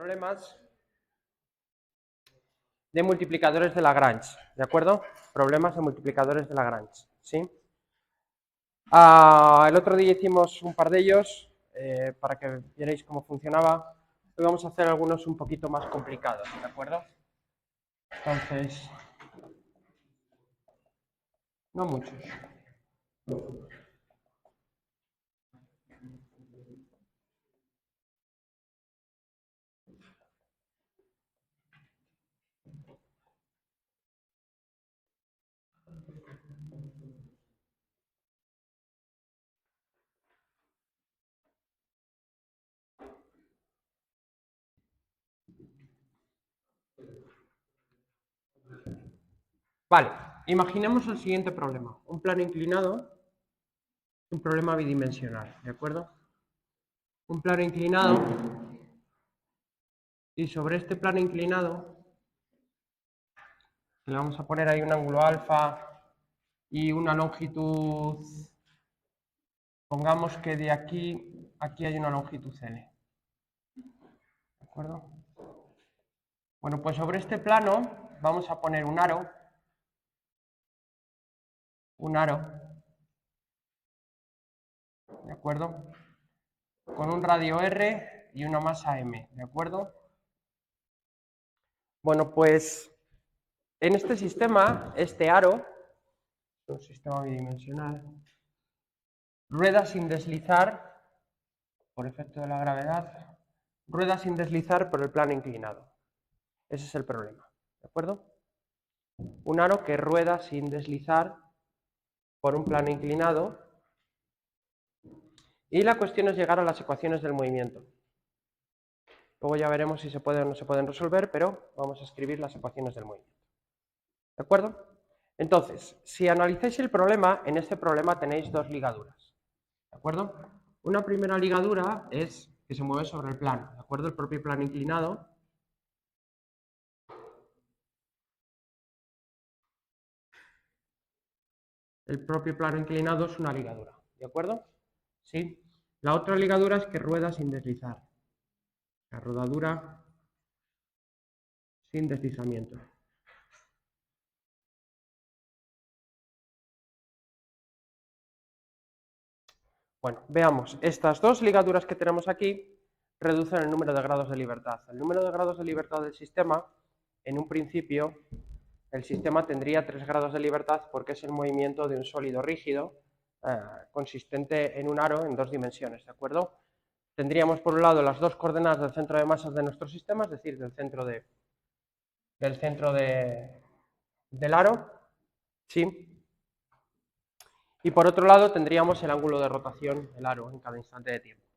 problemas de multiplicadores de Lagrange, ¿de acuerdo? Problemas de multiplicadores de Lagrange, ¿sí? El otro día hicimos un par de ellos para que vierais cómo funcionaba. Hoy vamos a hacer algunos un poquito más complicados, ¿de acuerdo? Entonces, no muchos. Vale, imaginemos el siguiente problema. Un plano inclinado, un problema bidimensional, ¿de acuerdo? Un plano inclinado, y sobre este plano inclinado le vamos a poner ahí un ángulo alfa y una longitud, pongamos que de aquí a aquí hay una longitud L. ¿De acuerdo? Bueno, pues sobre este plano vamos a poner un aro, ¿de acuerdo? Con un radio R y una masa M, ¿de acuerdo? Bueno, pues en este sistema, este aro, un sistema bidimensional, rueda sin deslizar, por efecto de la gravedad, rueda sin deslizar por el plano inclinado. Ese es el problema, ¿de acuerdo? Un aro que rueda sin deslizar por un plano inclinado. Y la cuestión es llegar a las ecuaciones del movimiento. Luego ya veremos si se pueden o no se pueden resolver, pero vamos a escribir las ecuaciones del movimiento. ¿De acuerdo? Entonces, si analizáis el problema, en este problema tenéis dos ligaduras. ¿De acuerdo? Una primera ligadura es que se mueve sobre el plano, ¿de acuerdo? El propio plano inclinado. El propio plano inclinado es una ligadura, ¿de acuerdo? ¿Sí? La otra ligadura es que rueda sin deslizar. La rodadura sin deslizamiento. Bueno, veamos, estas dos ligaduras que tenemos aquí reducen el número de grados de libertad. El número de grados de libertad del sistema, en un principio, el sistema tendría 3 grados de libertad porque es el movimiento de un sólido rígido consistente en un aro en 2 dimensiones, ¿de acuerdo? Tendríamos por un lado las dos coordenadas del centro de masas de nuestro sistema, es decir, del centro del aro, ¿sí? Y por otro lado tendríamos el ángulo de rotación del aro en cada instante de tiempo.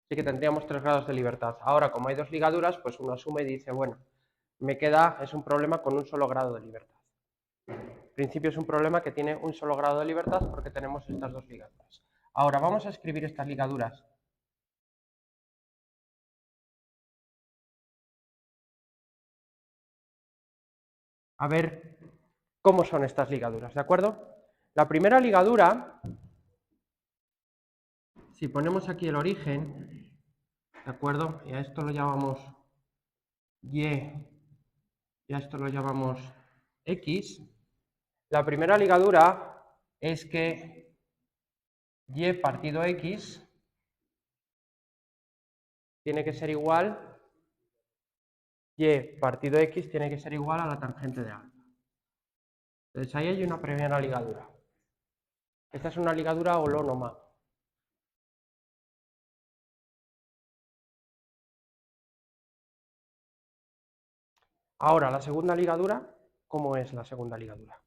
Así que tendríamos 3 grados de libertad. Ahora, como hay dos ligaduras, pues uno asume y dice, bueno, me queda, es un problema con un solo grado de libertad. En principio es un problema que tiene un solo grado de libertad porque tenemos estas dos ligaduras. Ahora, vamos a escribir estas ligaduras. A ver cómo son estas ligaduras, ¿de acuerdo? La primera ligadura, si ponemos aquí el origen, ¿de acuerdo? Y a esto lo llamamos Y, y a esto lo llamamos X. La primera ligadura es que Y partido X tiene que ser igual, Y partido X tiene que ser igual a la tangente de alfa. Entonces ahí hay una primera ligadura. Esta es una ligadura holónoma. Ahora, la segunda ligadura, ¿cómo es la segunda ligadura?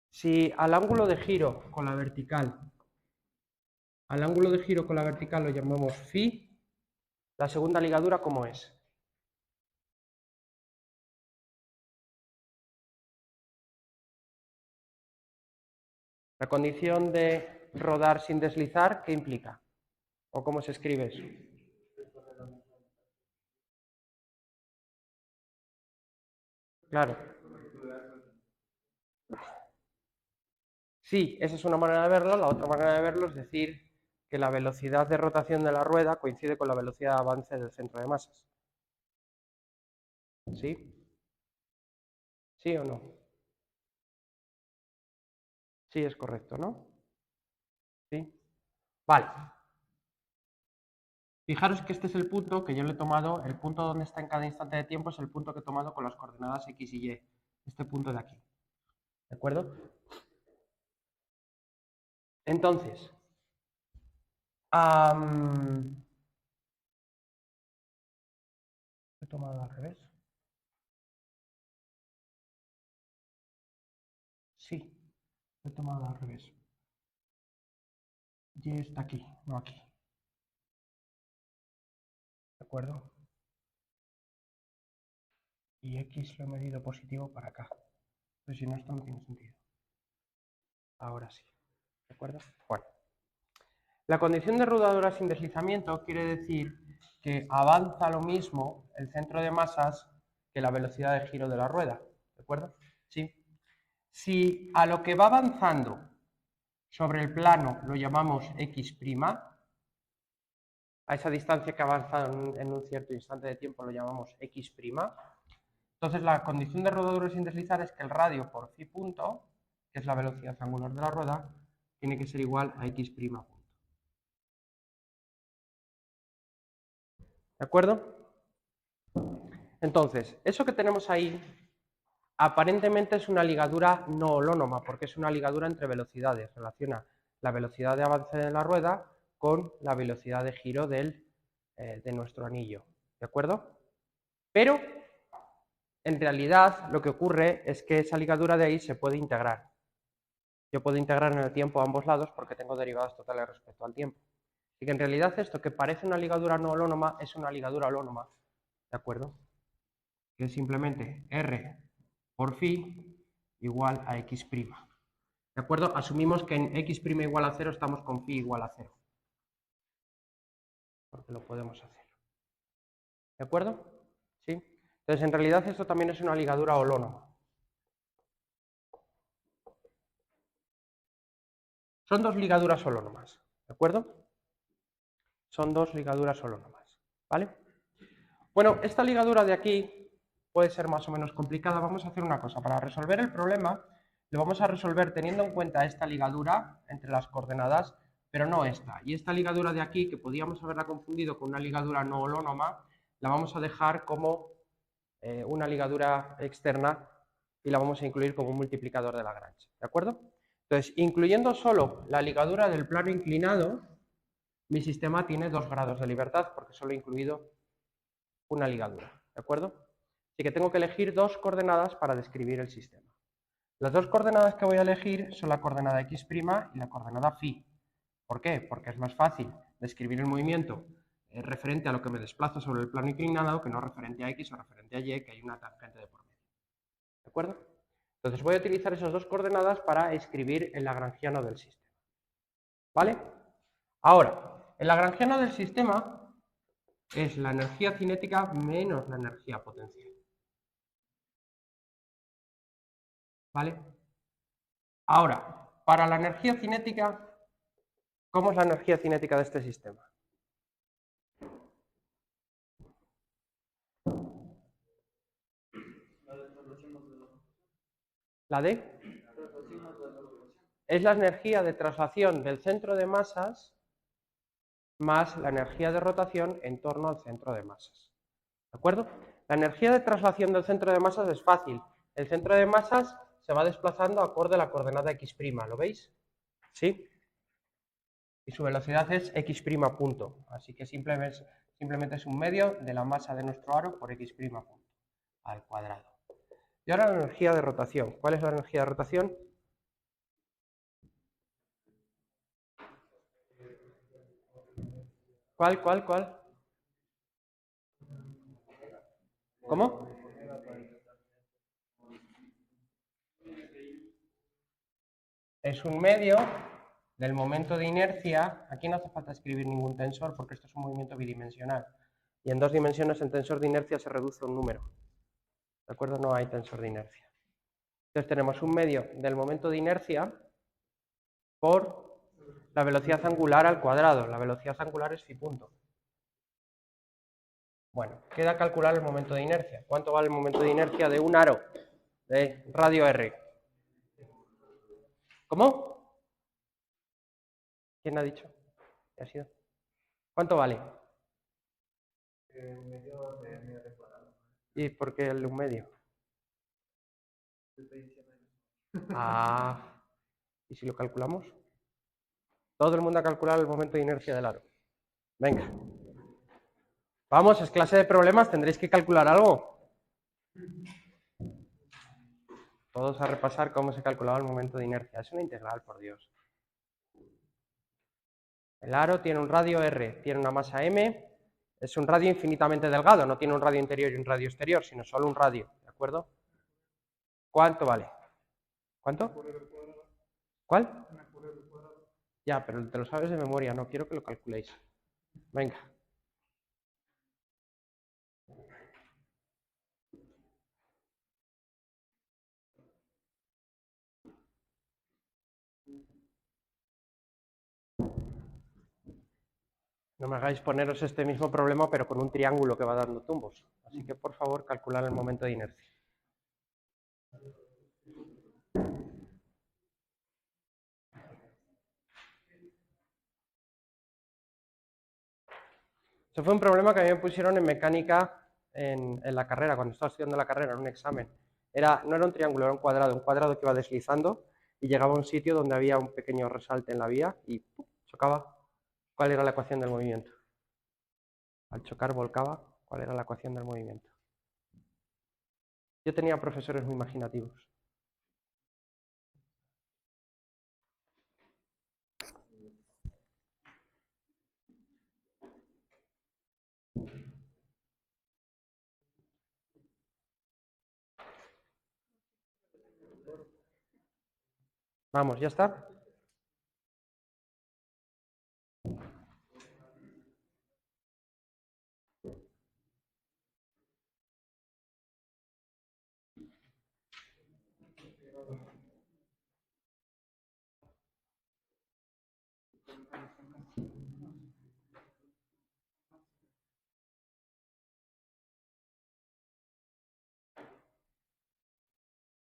Si al ángulo de giro con la vertical, lo llamamos phi, la segunda ligadura, ¿cómo es? La condición de rodar sin deslizar, ¿qué implica? ¿O cómo se escribe eso? Claro. Sí, esa es una manera de verlo. La otra manera de verlo es decir que la velocidad de rotación de la rueda coincide con la velocidad de avance del centro de masas. ¿Sí? ¿Sí o no? Sí, es correcto, ¿no? ¿Sí? Vale. Fijaros que este es el punto que yo le he tomado, el punto donde está en cada instante de tiempo es el punto que he tomado con las coordenadas X y Y. Este punto de aquí. ¿De acuerdo? Entonces, he tomado al revés. Sí, he tomado al revés. Y está aquí, no aquí. ¿De acuerdo? Y X lo he medido positivo para acá. Pero si no, esto no tiene sentido. Ahora sí. ¿De acuerdo? Bueno. La condición de rodadura sin deslizamiento quiere decir que avanza lo mismo el centro de masas que la velocidad de giro de la rueda. ¿De acuerdo? Sí. Si a lo que va avanzando sobre el plano lo llamamos X', a esa distancia que ha avanzado en un cierto instante de tiempo lo llamamos X', entonces la condición de rodadura sin deslizar es que el radio por phi punto, que es la velocidad angular de la rueda, tiene que ser igual a X'. ¿De acuerdo? Entonces, eso que tenemos ahí aparentemente es una ligadura no holónoma, porque es una ligadura entre velocidades. Relaciona la velocidad de avance de la rueda con la velocidad de giro de nuestro anillo. ¿De acuerdo? Pero, en realidad, lo que ocurre es que esa ligadura de ahí se puede integrar. Yo puedo integrar en el tiempo a ambos lados porque tengo derivadas totales respecto al tiempo. Así que en realidad esto que parece una ligadura no holónoma es una ligadura holónoma. ¿De acuerdo? Que es simplemente R por phi igual a X'. ¿De acuerdo? Asumimos que en X' igual a 0 estamos con phi igual a 0. Porque lo podemos hacer. ¿De acuerdo? ¿Sí? Entonces, en realidad esto también es una ligadura holónoma. Son dos ligaduras holónomas. ¿De acuerdo? Son dos ligaduras holónomas. ¿Vale? Bueno, esta ligadura de aquí puede ser más o menos complicada. Vamos a hacer una cosa. Para resolver el problema, lo vamos a resolver teniendo en cuenta esta ligadura entre las coordenadas, pero no esta. Y esta ligadura de aquí, que podíamos haberla confundido con una ligadura no holónoma, la vamos a dejar como una ligadura externa y la vamos a incluir como un multiplicador de Lagrange. ¿De acuerdo? Entonces, incluyendo solo la ligadura del plano inclinado, mi sistema tiene 2 grados de libertad, porque solo he incluido una ligadura. ¿De acuerdo? Así que tengo que elegir dos coordenadas para describir el sistema. Las dos coordenadas que voy a elegir son la coordenada X' y la coordenada phi. ¿Por qué? Porque es más fácil describir el movimiento referente a lo que me desplazo sobre el plano inclinado que no referente a X o referente a Y, que hay una tangente de por medio. ¿De acuerdo? Entonces voy a utilizar esas dos coordenadas para escribir el lagrangiano del sistema. ¿Vale? Ahora, el lagrangiano del sistema es la energía cinética menos la energía potencial. ¿Vale? Ahora, para la energía cinética, ¿cómo es la energía cinética de este sistema? ¿La D? Es la energía de traslación del centro de masas más la energía de rotación en torno al centro de masas. ¿De acuerdo? La energía de traslación del centro de masas es fácil. El centro de masas se va desplazando acorde a la coordenada X', ¿lo veis? ¿Sí? Y su velocidad es X' punto. Así que simplemente es un medio de la masa de nuestro aro por X' punto al cuadrado. Y ahora la energía de rotación. ¿Cuál es la energía de rotación? ¿Cuál? ¿Cómo? Es un medio del momento de inercia. Aquí no hace falta escribir ningún tensor porque esto es un movimiento bidimensional. Y en dos dimensiones el tensor de inercia se reduce a un número. ¿De acuerdo? No hay tensor de inercia. Entonces tenemos un medio del momento de inercia por la velocidad angular al cuadrado. La velocidad angular es phi punto. Bueno, queda calcular el momento de inercia. ¿Cuánto vale el momento de inercia de un aro de radio R? ¿Cómo? ¿Quién ha dicho? ¿Qué ha sido? ¿Cuánto vale? ¿Y por qué el de un medio? Ah, ¿y si lo calculamos? Todo el mundo ha calculado el momento de inercia del aro. Venga. Vamos, es clase de problemas, tendréis que calcular algo. Todos a repasar cómo se calculaba el momento de inercia. Es una integral, por Dios. El aro tiene un radio R, tiene una masa m, es un radio infinitamente delgado, no tiene un radio interior y un radio exterior, sino solo un radio, ¿de acuerdo? ¿Cuánto vale? ¿Cuánto? ¿Cuál? Ya, pero te lo sabes de memoria, no quiero que lo calculéis. Venga. No me hagáis poneros este mismo problema, pero con un triángulo que va dando tumbos. Así que, por favor, calculad el momento de inercia. Eso fue un problema que a mí me pusieron en mecánica en la carrera, cuando estaba estudiando la carrera, en un examen. No era un triángulo, era un cuadrado que iba deslizando y llegaba a un sitio donde había un pequeño resalte en la vía y ¡pum!, chocaba. ¿Cuál era la ecuación del movimiento? Al chocar volcaba. ¿Cuál era la ecuación del movimiento? Yo tenía profesores muy imaginativos. Vamos, ¿ya está?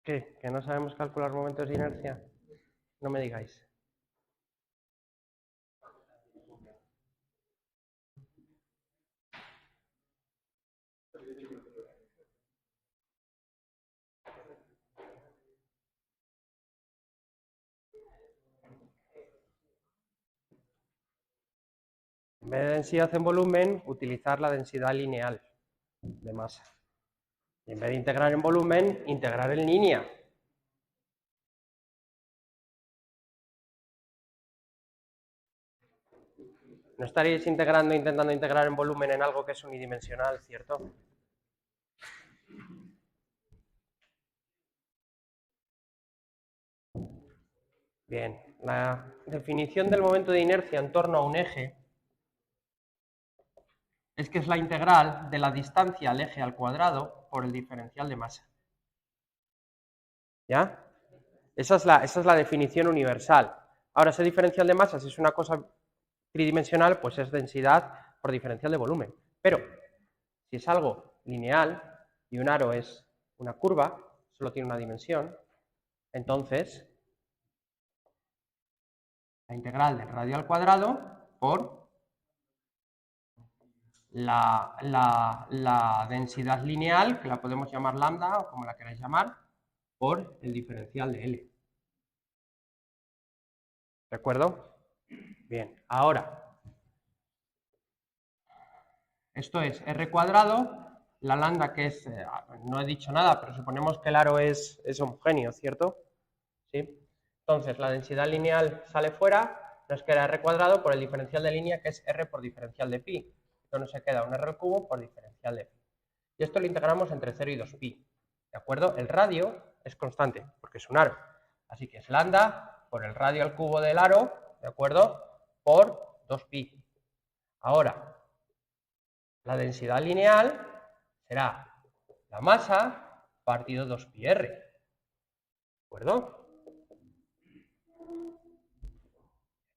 ¿Qué? ¿Que no sabemos calcular momentos de inercia? No me digáis. En vez de densidad en volumen, utilizar la densidad lineal de masa. Y en vez de integrar en volumen, integrar en línea. No estaréis intentando integrar en volumen en algo que es unidimensional, ¿cierto? Bien, la definición del momento de inercia en torno a un eje es que es la integral de la distancia al eje al cuadrado por el diferencial de masa. ¿Ya? Esa es la definición universal. Ahora, ese diferencial de masa, si es una cosa tridimensional, pues es densidad por diferencial de volumen. Pero, si es algo lineal y un aro es una curva, solo tiene una dimensión, entonces la integral del radio al cuadrado por la densidad lineal, que la podemos llamar lambda o como la queráis llamar, por el diferencial de L. ¿De acuerdo? Bien, ahora, esto es R cuadrado, la lambda que es, no he dicho nada, pero suponemos que el aro es homogéneo, ¿cierto? ¿Sí? Entonces, la densidad lineal sale fuera, nos queda R cuadrado por el diferencial de línea, que es R por diferencial de pi. Entonces nos queda un R al cubo por diferencial de pi. Y esto lo integramos entre 0 y 2pi. ¿De acuerdo? El radio es constante, porque es un aro. Así que es lambda por el radio al cubo del aro, ¿de acuerdo? Por 2pi. Ahora, la densidad lineal será la masa partido 2πr. ¿De acuerdo?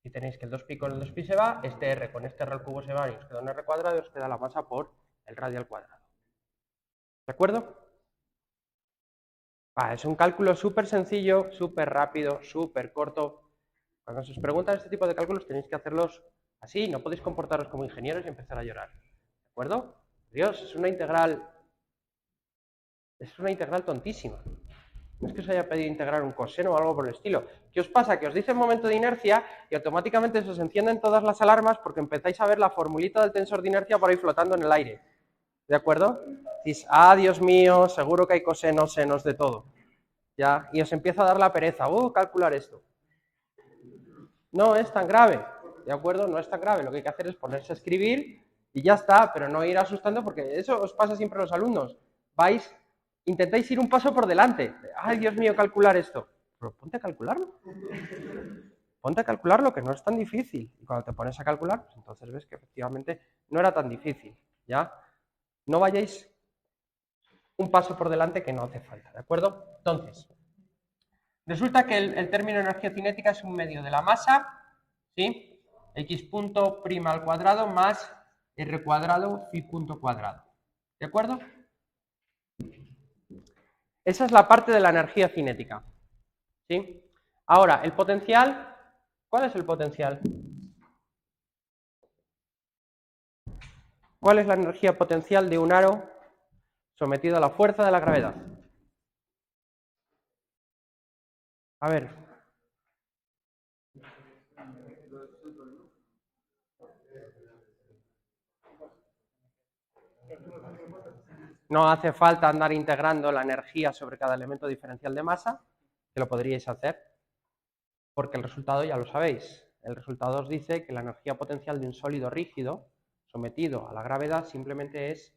Y tenéis que el 2pi con el 2pi se va, este r con este r al cubo se va y os queda un r cuadrado y os queda la masa por el radio al cuadrado. ¿De acuerdo? Es un cálculo súper sencillo, súper rápido, súper corto. Cuando os preguntan este tipo de cálculos tenéis que hacerlos así, no podéis comportaros como ingenieros y empezar a llorar. ¿De acuerdo? Dios, es una integral tontísima. No es que os haya pedido integrar un coseno o algo por el estilo. ¿Qué os pasa? Que os dice el momento de inercia y automáticamente se os encienden todas las alarmas porque empezáis a ver la formulita del tensor de inercia por ahí flotando en el aire. ¿De acuerdo? Decís, Dios mío, seguro que hay cosenos, senos, de todo. ¿Ya? Y os empieza a dar la pereza. Calcular esto. No es tan grave. ¿De acuerdo? No es tan grave. Lo que hay que hacer es ponerse a escribir y ya está, pero no ir asustando porque eso os pasa siempre a los alumnos. Intentáis ir un paso por delante. Ay, Dios mío, calcular esto. Pero ponte a calcularlo. Ponte a calcularlo, que no es tan difícil. Y cuando te pones a calcular, pues entonces ves que efectivamente no era tan difícil. ¿Ya? No vayáis un paso por delante que no hace falta. ¿De acuerdo? Entonces, resulta que el término energía cinética es un medio de la masa, ¿sí? X punto prima al cuadrado más R cuadrado phi punto cuadrado. ¿De acuerdo? Esa es la parte de la energía cinética. ¿Sí? Ahora, el potencial. ¿Cuál es el potencial? ¿Cuál es la energía potencial de un aro sometido a la fuerza de la gravedad? A ver. No hace falta andar integrando la energía sobre cada elemento diferencial de masa, que lo podríais hacer, porque el resultado ya lo sabéis. El resultado os dice que la energía potencial de un sólido rígido sometido a la gravedad simplemente es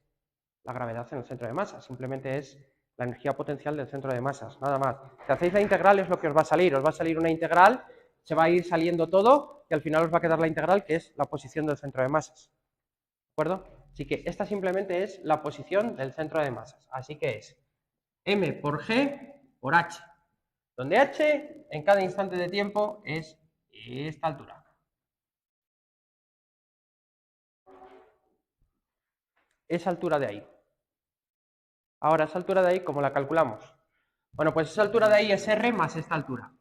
la gravedad en el centro de masa, simplemente es la energía potencial del centro de masas, nada más. Si hacéis la integral es lo que os va a salir una integral, se va a ir saliendo todo y al final os va a quedar la integral que es la posición del centro de masas. ¿De acuerdo? Así que esta simplemente es la posición del centro de masas. Así que es m por g por h, donde h en cada instante de tiempo es esta altura. Esa altura de ahí. Ahora, esa altura de ahí, ¿cómo la calculamos? Bueno, pues esa altura de ahí es r más esta altura.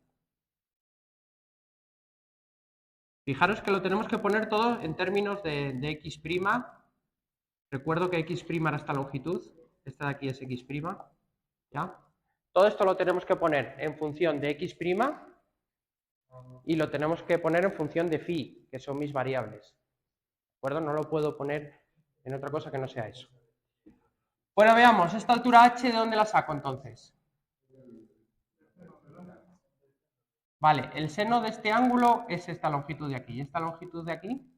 Fijaros que lo tenemos que poner todo en términos de x'. Recuerdo que x' era esta longitud, esta de aquí es x', ¿ya? Todo esto lo tenemos que poner en función de x' y lo tenemos que poner en función de phi, que son mis variables. ¿De acuerdo? No lo puedo poner en otra cosa que no sea eso. Bueno, veamos, esta altura h, ¿de dónde la saco entonces? Vale, el seno de este ángulo es esta longitud de aquí. ¿Y esta longitud de aquí?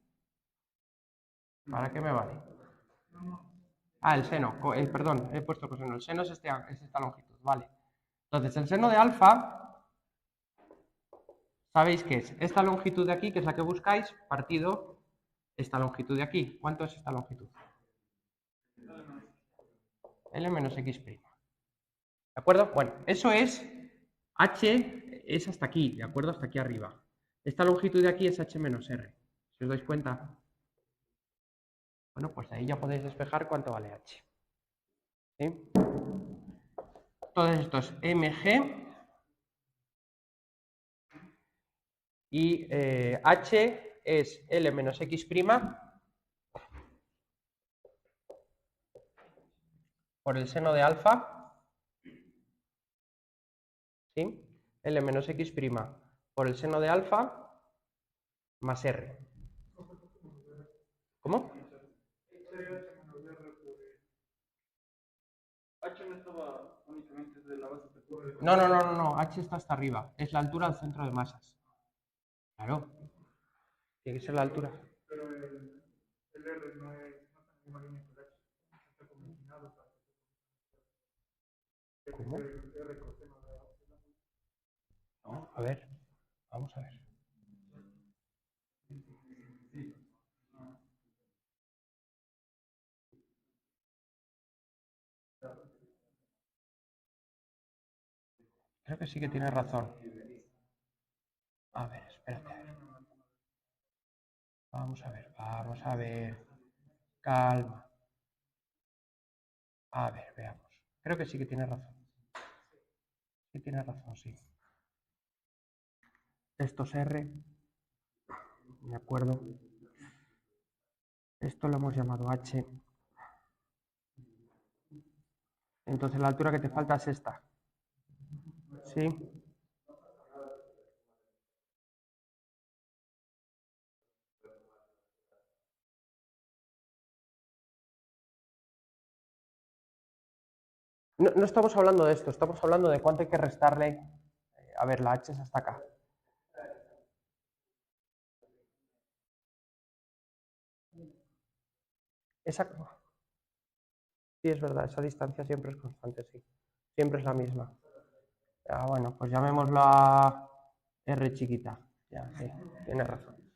¿Para qué me vale? El seno, perdón, he puesto coseno. El seno es esta longitud, vale. Entonces, el seno de alfa, sabéis que es esta longitud de aquí, que es la que buscáis, partido esta longitud de aquí. ¿Cuánto es esta longitud? L menos x'. ¿De acuerdo? Bueno, eso es h, es hasta aquí, ¿de acuerdo? Hasta aquí arriba. Esta longitud de aquí es h menos r. Si os dais cuenta. Bueno, pues ahí ya podéis despejar cuánto vale h. ¿Sí? Entonces esto es mg y h es L menos x' por el seno de alfa, ¿sí? L menos x' por el seno de alfa más r. ¿Cómo? H no estaba únicamente de la base. No, h está hasta arriba, es la altura del centro de masas. Claro, tiene que ser la altura. Pero el R no es en la misma línea que el H. Está convencionado para ¿Cómo? el R coseno de la. No, a ver, vamos a ver. Creo que sí que tiene razón. A ver, espérate. Vamos a ver. Calma. A ver, veamos. Creo que sí que tiene razón. Sí tiene razón, sí. Esto es R. De acuerdo. Esto lo hemos llamado H. Entonces la altura que te falta es esta. ¿Sí? No estamos hablando de esto, estamos hablando de cuánto hay que restarle. A ver, la H es hasta acá. Esa, sí, es verdad, esa distancia siempre es constante, sí. Siempre es la misma. Ah, bueno, pues llamémosla R chiquita. Ya, sí, tiene razón.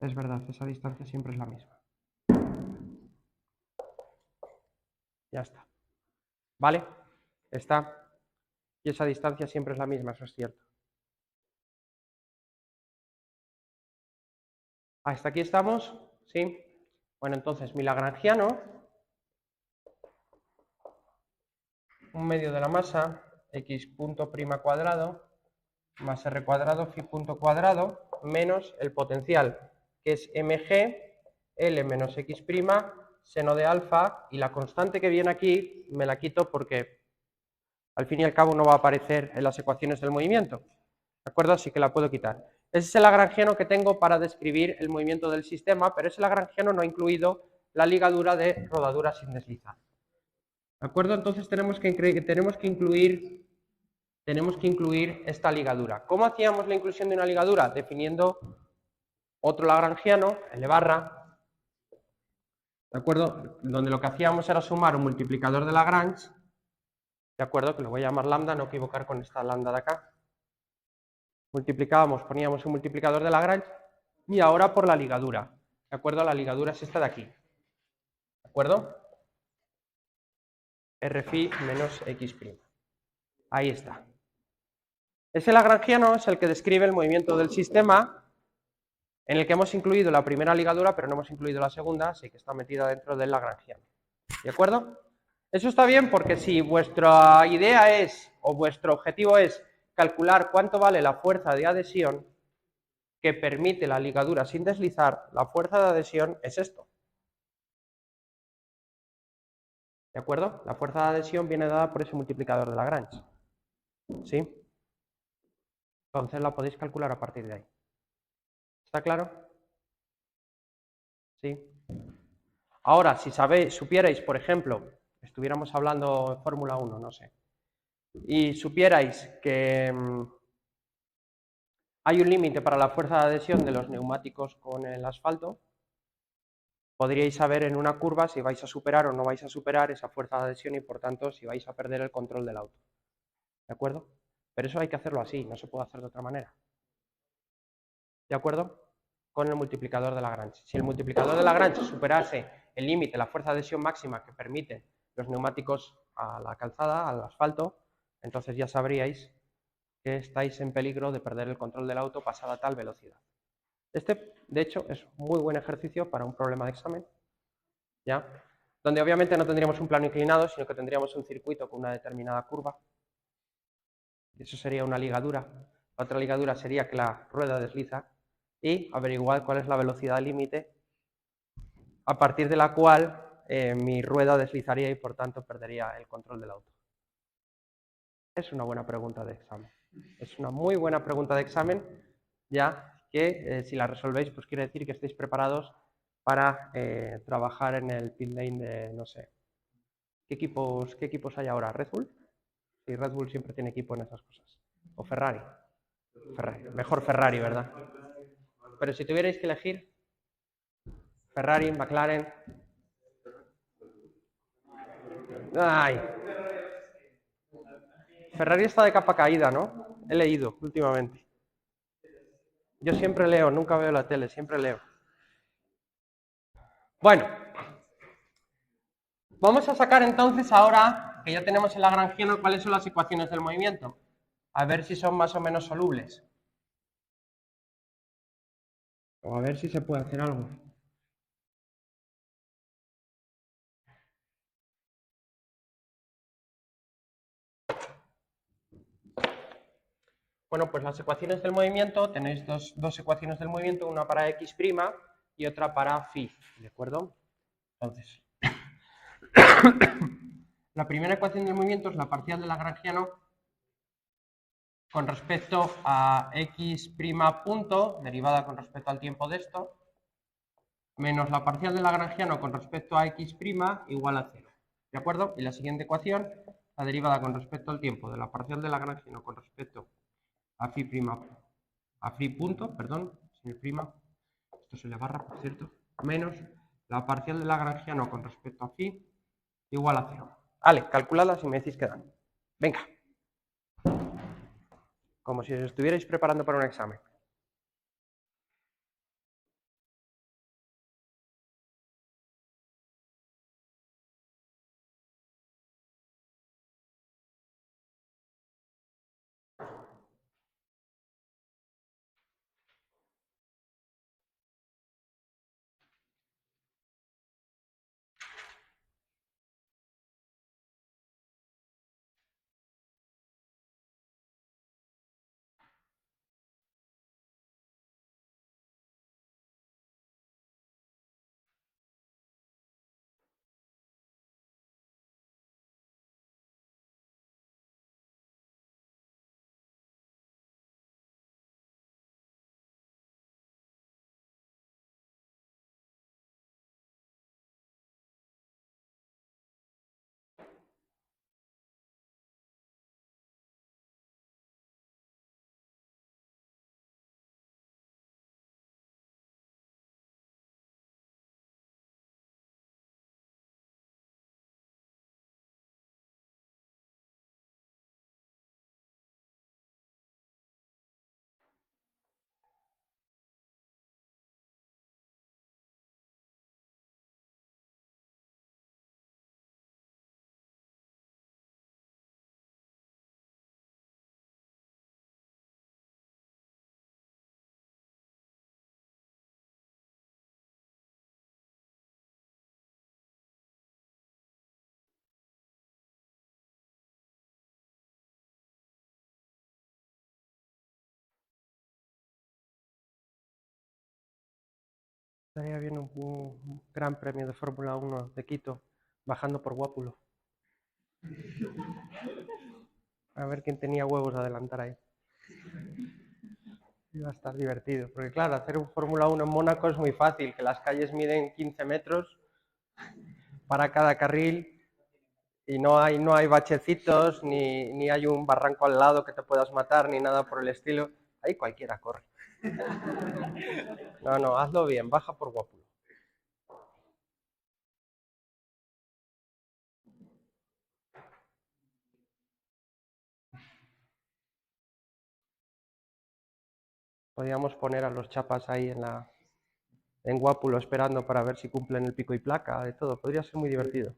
Es verdad, esa distancia siempre es la misma. Ya está. ¿Vale? Está. Y esa distancia siempre es la misma, eso es cierto. ¿Hasta aquí estamos? ¿Sí? Bueno, entonces, mi lagrangiano, un medio de la masa, x punto prima cuadrado, más r cuadrado phi punto cuadrado, menos el potencial, que es mg, L menos x prima, seno de alfa, y la constante que viene aquí me la quito porque al fin y al cabo no va a aparecer en las ecuaciones del movimiento. ¿De acuerdo? Así que la puedo quitar. Ese es el lagrangiano que tengo para describir el movimiento del sistema, pero ese lagrangiano no ha incluido la ligadura de rodadura sin deslizar. ¿De acuerdo? Entonces tenemos que incluir esta ligadura. ¿Cómo hacíamos la inclusión de una ligadura? Definiendo otro lagrangiano, L barra, ¿de acuerdo? Donde lo que hacíamos era sumar un multiplicador de Lagrange, ¿de acuerdo? Que lo voy a llamar lambda, no equivocar con esta lambda de acá. Multiplicábamos, poníamos un multiplicador de Lagrange y ahora por la ligadura, ¿de acuerdo? La ligadura es esta de aquí, ¿de acuerdo? R phi menos x'. Ahí está. Ese lagrangiano es el que describe el movimiento del sistema, en el que hemos incluido la primera ligadura, pero no hemos incluido la segunda, así que está metida dentro del lagrangiano. ¿De acuerdo? Eso está bien porque si vuestra idea es, o vuestro objetivo es, calcular cuánto vale la fuerza de adhesión que permite la ligadura sin deslizar, la fuerza de adhesión es esto. ¿De acuerdo? La fuerza de adhesión viene dada por ese multiplicador de Lagrange. ¿Sí? Entonces la podéis calcular a partir de ahí. ¿Está claro? ¿Sí? Ahora, si supierais, por ejemplo, estuviéramos hablando de Fórmula 1, no sé, y supierais que hay un límite para la fuerza de adhesión de los neumáticos con el asfalto, podríais saber en una curva si vais a superar o no vais a superar esa fuerza de adhesión y por tanto si vais a perder el control del auto. ¿De acuerdo? Pero eso hay que hacerlo así, no se puede hacer de otra manera. ¿De acuerdo? Con el multiplicador de Lagrange. Si el multiplicador de Lagrange superase el límite, la fuerza de adhesión máxima que permiten los neumáticos a la calzada, al asfalto, entonces ya sabríais que estáis en peligro de perder el control del auto pasada tal velocidad. Este, de hecho, es muy buen ejercicio para un problema de examen, ¿ya? Donde obviamente no tendríamos un plano inclinado, sino que tendríamos un circuito con una determinada curva. Eso sería una ligadura. La otra ligadura sería que la rueda desliza y averiguar cuál es la velocidad límite a partir de la cual mi rueda deslizaría y por tanto perdería el control del auto. Es una buena pregunta de examen. Es una muy buena pregunta de examen, ya que si la resolvéis, pues quiere decir que estáis preparados para trabajar en el pit lane de, no sé, ¿qué equipos hay ahora? ¿Red Bull? Sí, Red Bull siempre tiene equipo en esas cosas. ¿O Ferrari? Ferrari. Mejor Ferrari, ¿verdad? Pero si tuvierais que elegir, Ferrari, McLaren... ¡Ay! Ferrari está de capa caída, ¿no? He leído últimamente. Yo siempre leo, nunca veo la tele, siempre leo. Bueno, vamos a sacar entonces ahora, que ya tenemos el lagrangiano, cuáles son las ecuaciones del movimiento. A ver si son más o menos solubles. O a ver si se puede hacer algo. Bueno, pues las ecuaciones del movimiento, tenéis dos ecuaciones del movimiento, una para x' y otra para phi, ¿de acuerdo? Entonces, la primera ecuación del movimiento es la parcial de Lagrangiano con respecto a x' punto, derivada con respecto al tiempo de esto, menos la parcial de Lagrangiano con respecto a x' igual a 0. ¿De acuerdo? Y la siguiente ecuación, la derivada con respecto al tiempo de la parcial de Lagrangiano con respecto a phi punto, perdón, sin el prima, esto se le barra, por cierto, menos la parcial de Lagrangiano con respecto a phi igual a 0. Vale, calculadlas y me decís qué dan. Venga. Como si os estuvierais preparando para un examen. Estaría bien un gran premio de Fórmula 1 de Quito, bajando por Guápulo. A ver quién tenía huevos de adelantar ahí. Iba a estar divertido, porque claro, hacer un Fórmula 1 en Mónaco es muy fácil, que las calles miden 15 metros para cada carril y no hay bachecitos, ni hay un barranco al lado que te puedas matar, ni nada por el estilo. Ahí cualquiera corre. No, hazlo bien, baja por Guápulo. Podríamos poner a los chapas ahí en Guápulo esperando para ver si cumplen el pico y placa, de todo. Podría ser muy divertido.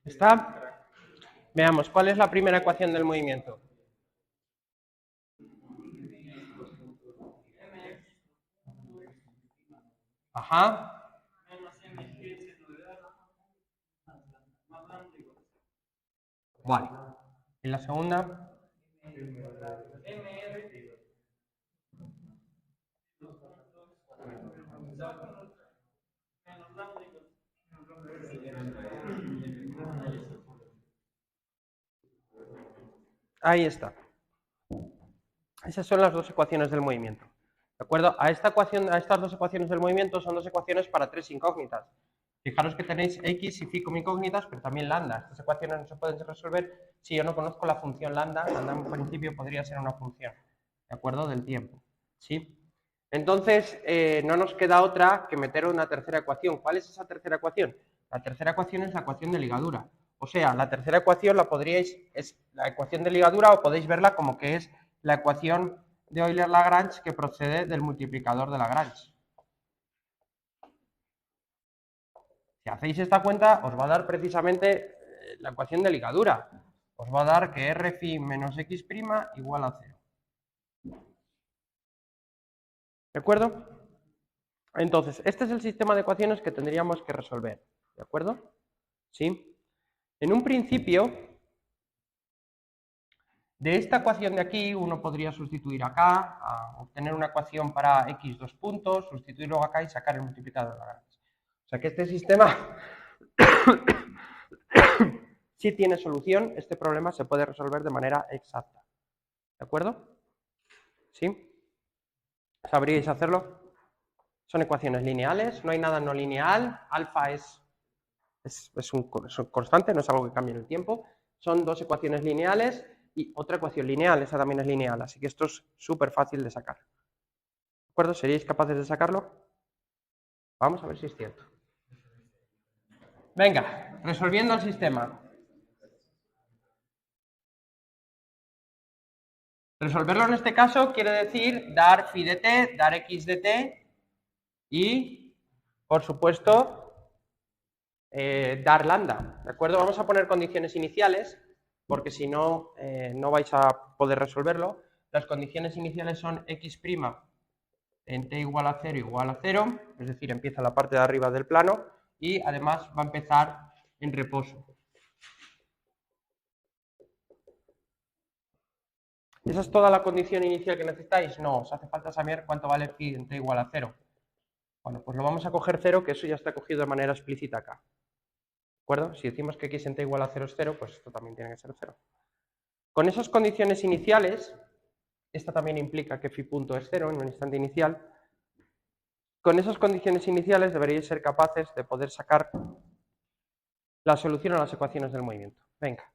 ¿Está? Veamos, ¿cuál es la primera ecuación del movimiento? Ajá. Vale. ¿Y la segunda? Ahí está. Esas son las dos ecuaciones del movimiento. ¿De acuerdo? A esta ecuación, a estas dos ecuaciones del movimiento son dos ecuaciones para tres incógnitas. Fijaros que tenéis x y phi como incógnitas, pero también lambda. Estas ecuaciones no se pueden resolver si yo no conozco la función lambda. Lambda en principio podría ser una función, ¿de acuerdo? Del tiempo. ¿Sí? Entonces, no nos queda otra que meter una tercera ecuación. ¿Cuál es esa tercera ecuación? La tercera ecuación es la ecuación de ligadura. O sea, la tercera ecuación la podríais, es la ecuación de ligadura, o podéis verla como que es la ecuación de Euler-Lagrange que procede del multiplicador de Lagrange. Si hacéis esta cuenta, os va a dar precisamente la ecuación de ligadura. Os va a dar que r phi menos x' igual a 0. ¿De acuerdo? Entonces, este es el sistema de ecuaciones que tendríamos que resolver. ¿De acuerdo? ¿Sí? En un principio, de esta ecuación de aquí, uno podría sustituir acá, obtener una ecuación para x dos puntos, sustituirlo acá y sacar el multiplicador de Lagrange. O sea que este sistema sí tiene solución, este problema se puede resolver de manera exacta. ¿De acuerdo? ¿Sí? ¿Sabríais hacerlo? Son ecuaciones lineales, no hay nada no lineal, alfa es un constante, no es algo que cambie en el tiempo. Son dos ecuaciones lineales y otra ecuación lineal, esa también es lineal, así que esto es súper fácil de sacar. ¿De acuerdo? ¿Seríais capaces de sacarlo? Vamos a ver si es cierto. Venga, resolviendo el sistema. Resolverlo en este caso quiere decir dar phi de t, dar x de t y, por supuesto, dar lambda. ¿De acuerdo? Vamos a poner condiciones iniciales, porque si no, no vais a poder resolverlo. Las condiciones iniciales son x' en t igual a 0 igual a 0, es decir, empieza la parte de arriba del plano y además va a empezar en reposo. ¿Esa es toda la condición inicial que necesitáis? No, os hace falta saber cuánto vale phi en t igual a 0. Bueno, pues lo vamos a coger 0, que eso ya está cogido de manera explícita acá. ¿De acuerdo? Si decimos que x en t igual a 0 es 0, pues esto también tiene que ser 0. Con esas condiciones iniciales, esta también implica que phi punto es 0 en un instante inicial, con esas condiciones iniciales deberíais ser capaces de poder sacar la solución a las ecuaciones del movimiento. Venga.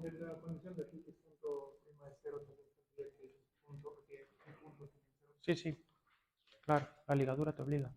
En la condición de aquí que punto prima de cero, también tendría que punto, que un punto tiene cero. Sí, sí, claro, la ligadura te obliga.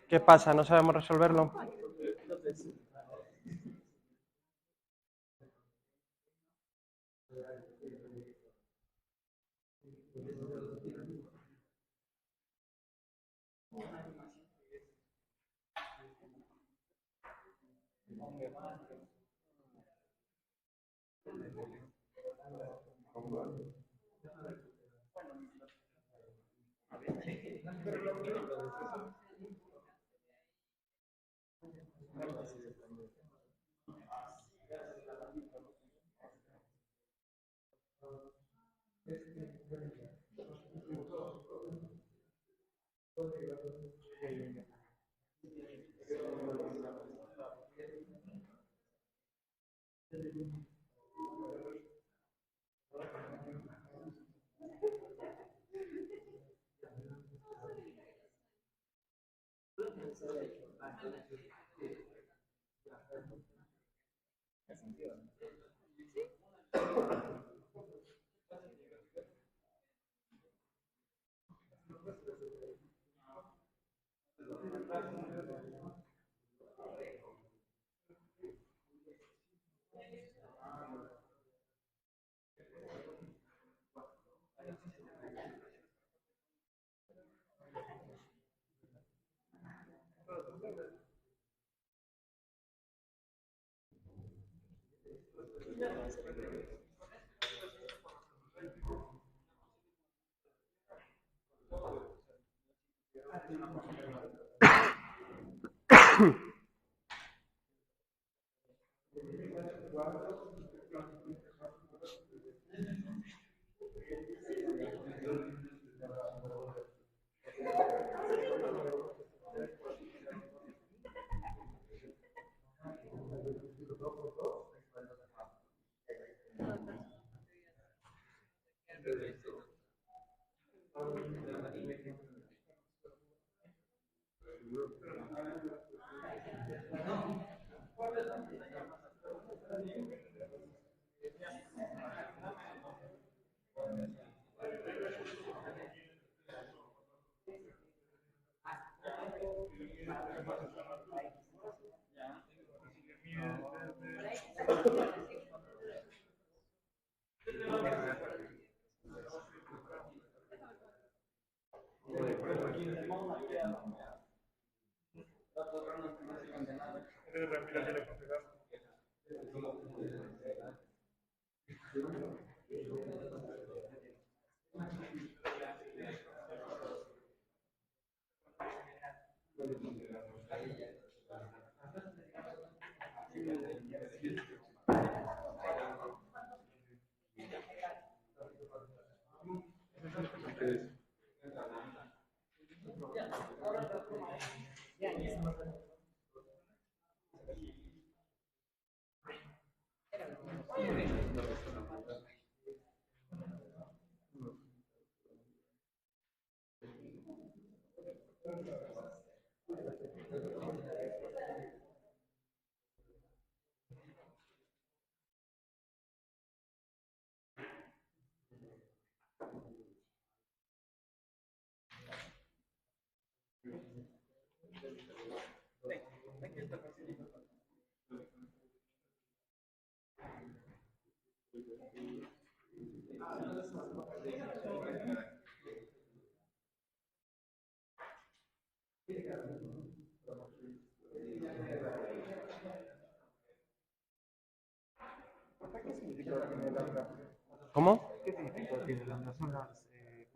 ¿Qué pasa? ¿No sabemos resolverlo? ¿Cómo? ¿Qué significado tiene lambda? Son las cosas de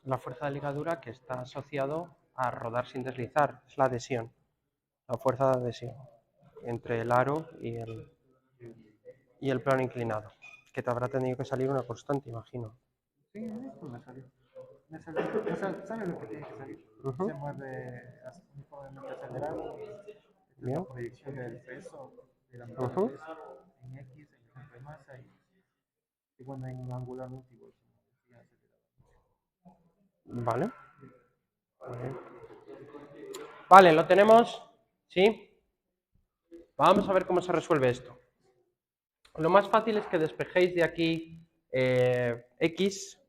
La fuerza de ligadura que está asociado a rodar sin deslizar, es la adhesión, la fuerza de adhesión entre el aro y el plano inclinado, que te habrá tenido que salir una constante, imagino. Sí, esto me salió. Me salió. O sea, ¿sabe lo que tiene que salir? Ujú. Se mueve uniformemente acelerado. Esta es Bien. la proyección del peso, de la mitad Ujú. del peso en X, en el centro de masa y bueno, en un angular multiple. Vale. Muy bien. Vale, lo tenemos. ¿Sí? Vamos a ver cómo se resuelve esto. Lo más fácil es que despejéis de aquí x,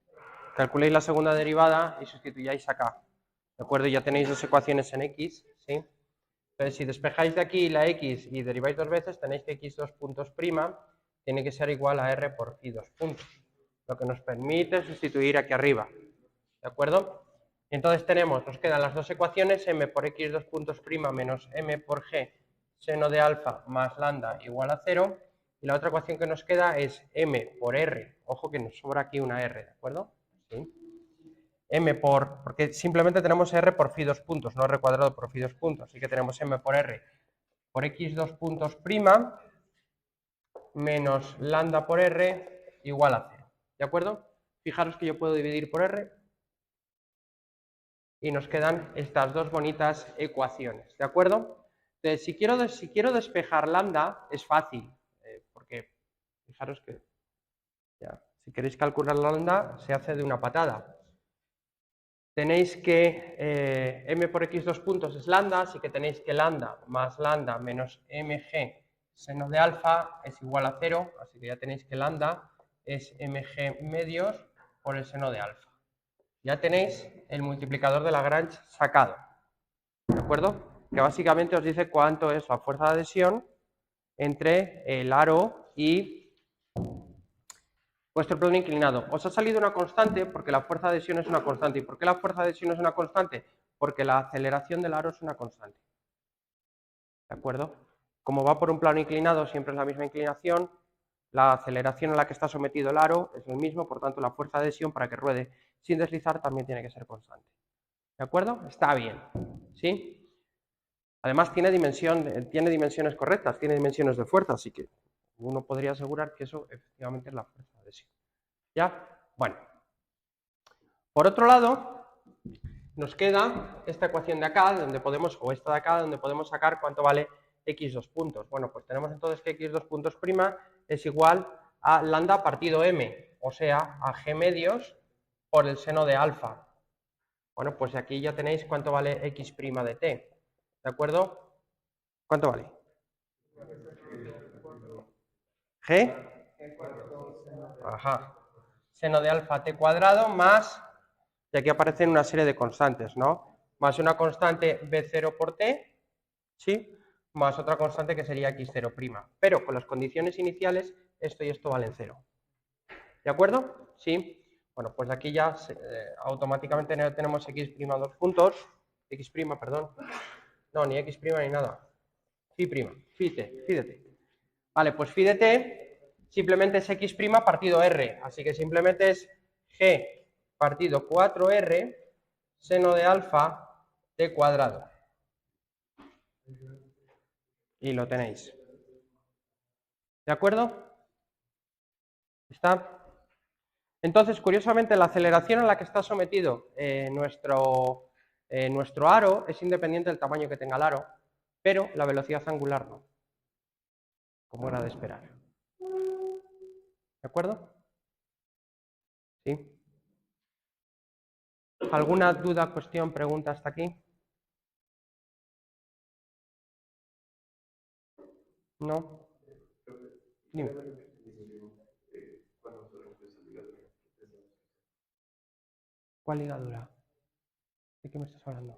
calculéis la segunda derivada y sustituyáis acá. ¿De acuerdo? Ya tenéis dos ecuaciones en x, ¿sí? Entonces, si despejáis de aquí la x y deriváis dos veces, tenéis que x2 puntos prima tiene que ser igual a r por phi 2 puntos, lo que nos permite sustituir aquí arriba. ¿De acuerdo? Entonces nos quedan las dos ecuaciones, m por x2 puntos prima menos m por g seno de alfa más lambda igual a 0, y la otra ecuación que nos queda es m por r, ojo que nos sobra aquí una r, ¿de acuerdo? ¿Sí? Porque simplemente tenemos r por phi 2 puntos, no r cuadrado por phi 2 puntos, así que tenemos m por r por x2 puntos prima menos lambda por r igual a 0, ¿de acuerdo? Fijaros que yo puedo dividir por r y nos quedan estas dos bonitas ecuaciones, ¿de acuerdo? Entonces, si quiero despejar lambda, es fácil, porque fijaros que ya, si queréis calcular la lambda, se hace de una patada. Tenéis que m por x2 puntos es lambda, así que tenéis que lambda más lambda menos mg seno de alfa es igual a 0, así que ya tenéis que lambda es mg medios por el seno de alfa. Ya tenéis el multiplicador de Lagrange sacado, ¿de acuerdo? Que básicamente os dice cuánto es la fuerza de adhesión entre el aro y vuestro plano inclinado. Os ha salido una constante porque la fuerza de adhesión es una constante. ¿Y por qué la fuerza de adhesión es una constante? Porque la aceleración del aro es una constante. ¿De acuerdo? como va por un plano inclinado, siempre es la misma inclinación, la aceleración a la que está sometido el aro es el mismo, por tanto la fuerza de adhesión para que ruede sin deslizar también tiene que ser constante. ¿De acuerdo? Está bien, ¿sí? Además tiene dimensiones correctas, tiene dimensiones de fuerza, así que uno podría asegurar que eso efectivamente es la fuerza de adhesión. ¿Ya? Bueno. Por otro lado, nos queda esta ecuación de acá, donde podemos, o esta de acá, donde podemos sacar cuánto vale x dos puntos. Bueno, pues tenemos entonces que x dos puntos prima es igual a lambda partido m, o sea, a g medios por el seno de alfa. Bueno, pues aquí ya tenéis cuánto vale x prima de t. ¿De acuerdo? ¿Cuánto vale? G. Ajá. Seno de alfa t cuadrado más, y aquí aparecen una serie de constantes, ¿no? Más una constante b0 por t, ¿sí? Más otra constante que sería x0'. Pero con las condiciones iniciales, esto y esto valen 0. ¿De acuerdo? ¿Sí? Bueno, pues aquí ya automáticamente tenemos x' dos puntos, x', perdón. No, ni x' ni nada. Phi', phi de t. Vale, pues phi de t simplemente es x' partido r, así que simplemente es g partido 4r seno de alfa t cuadrado. Y lo tenéis. ¿De acuerdo? ¿Está? Entonces, curiosamente, la aceleración a la que está sometido nuestro aro es independiente del tamaño que tenga el aro, pero la velocidad angular no, como era de esperar. ¿De acuerdo? ¿Sí? ¿Alguna duda, cuestión, pregunta hasta aquí? ¿No? Dime. ¿Cuál ligadura? ¿De qué me estás hablando?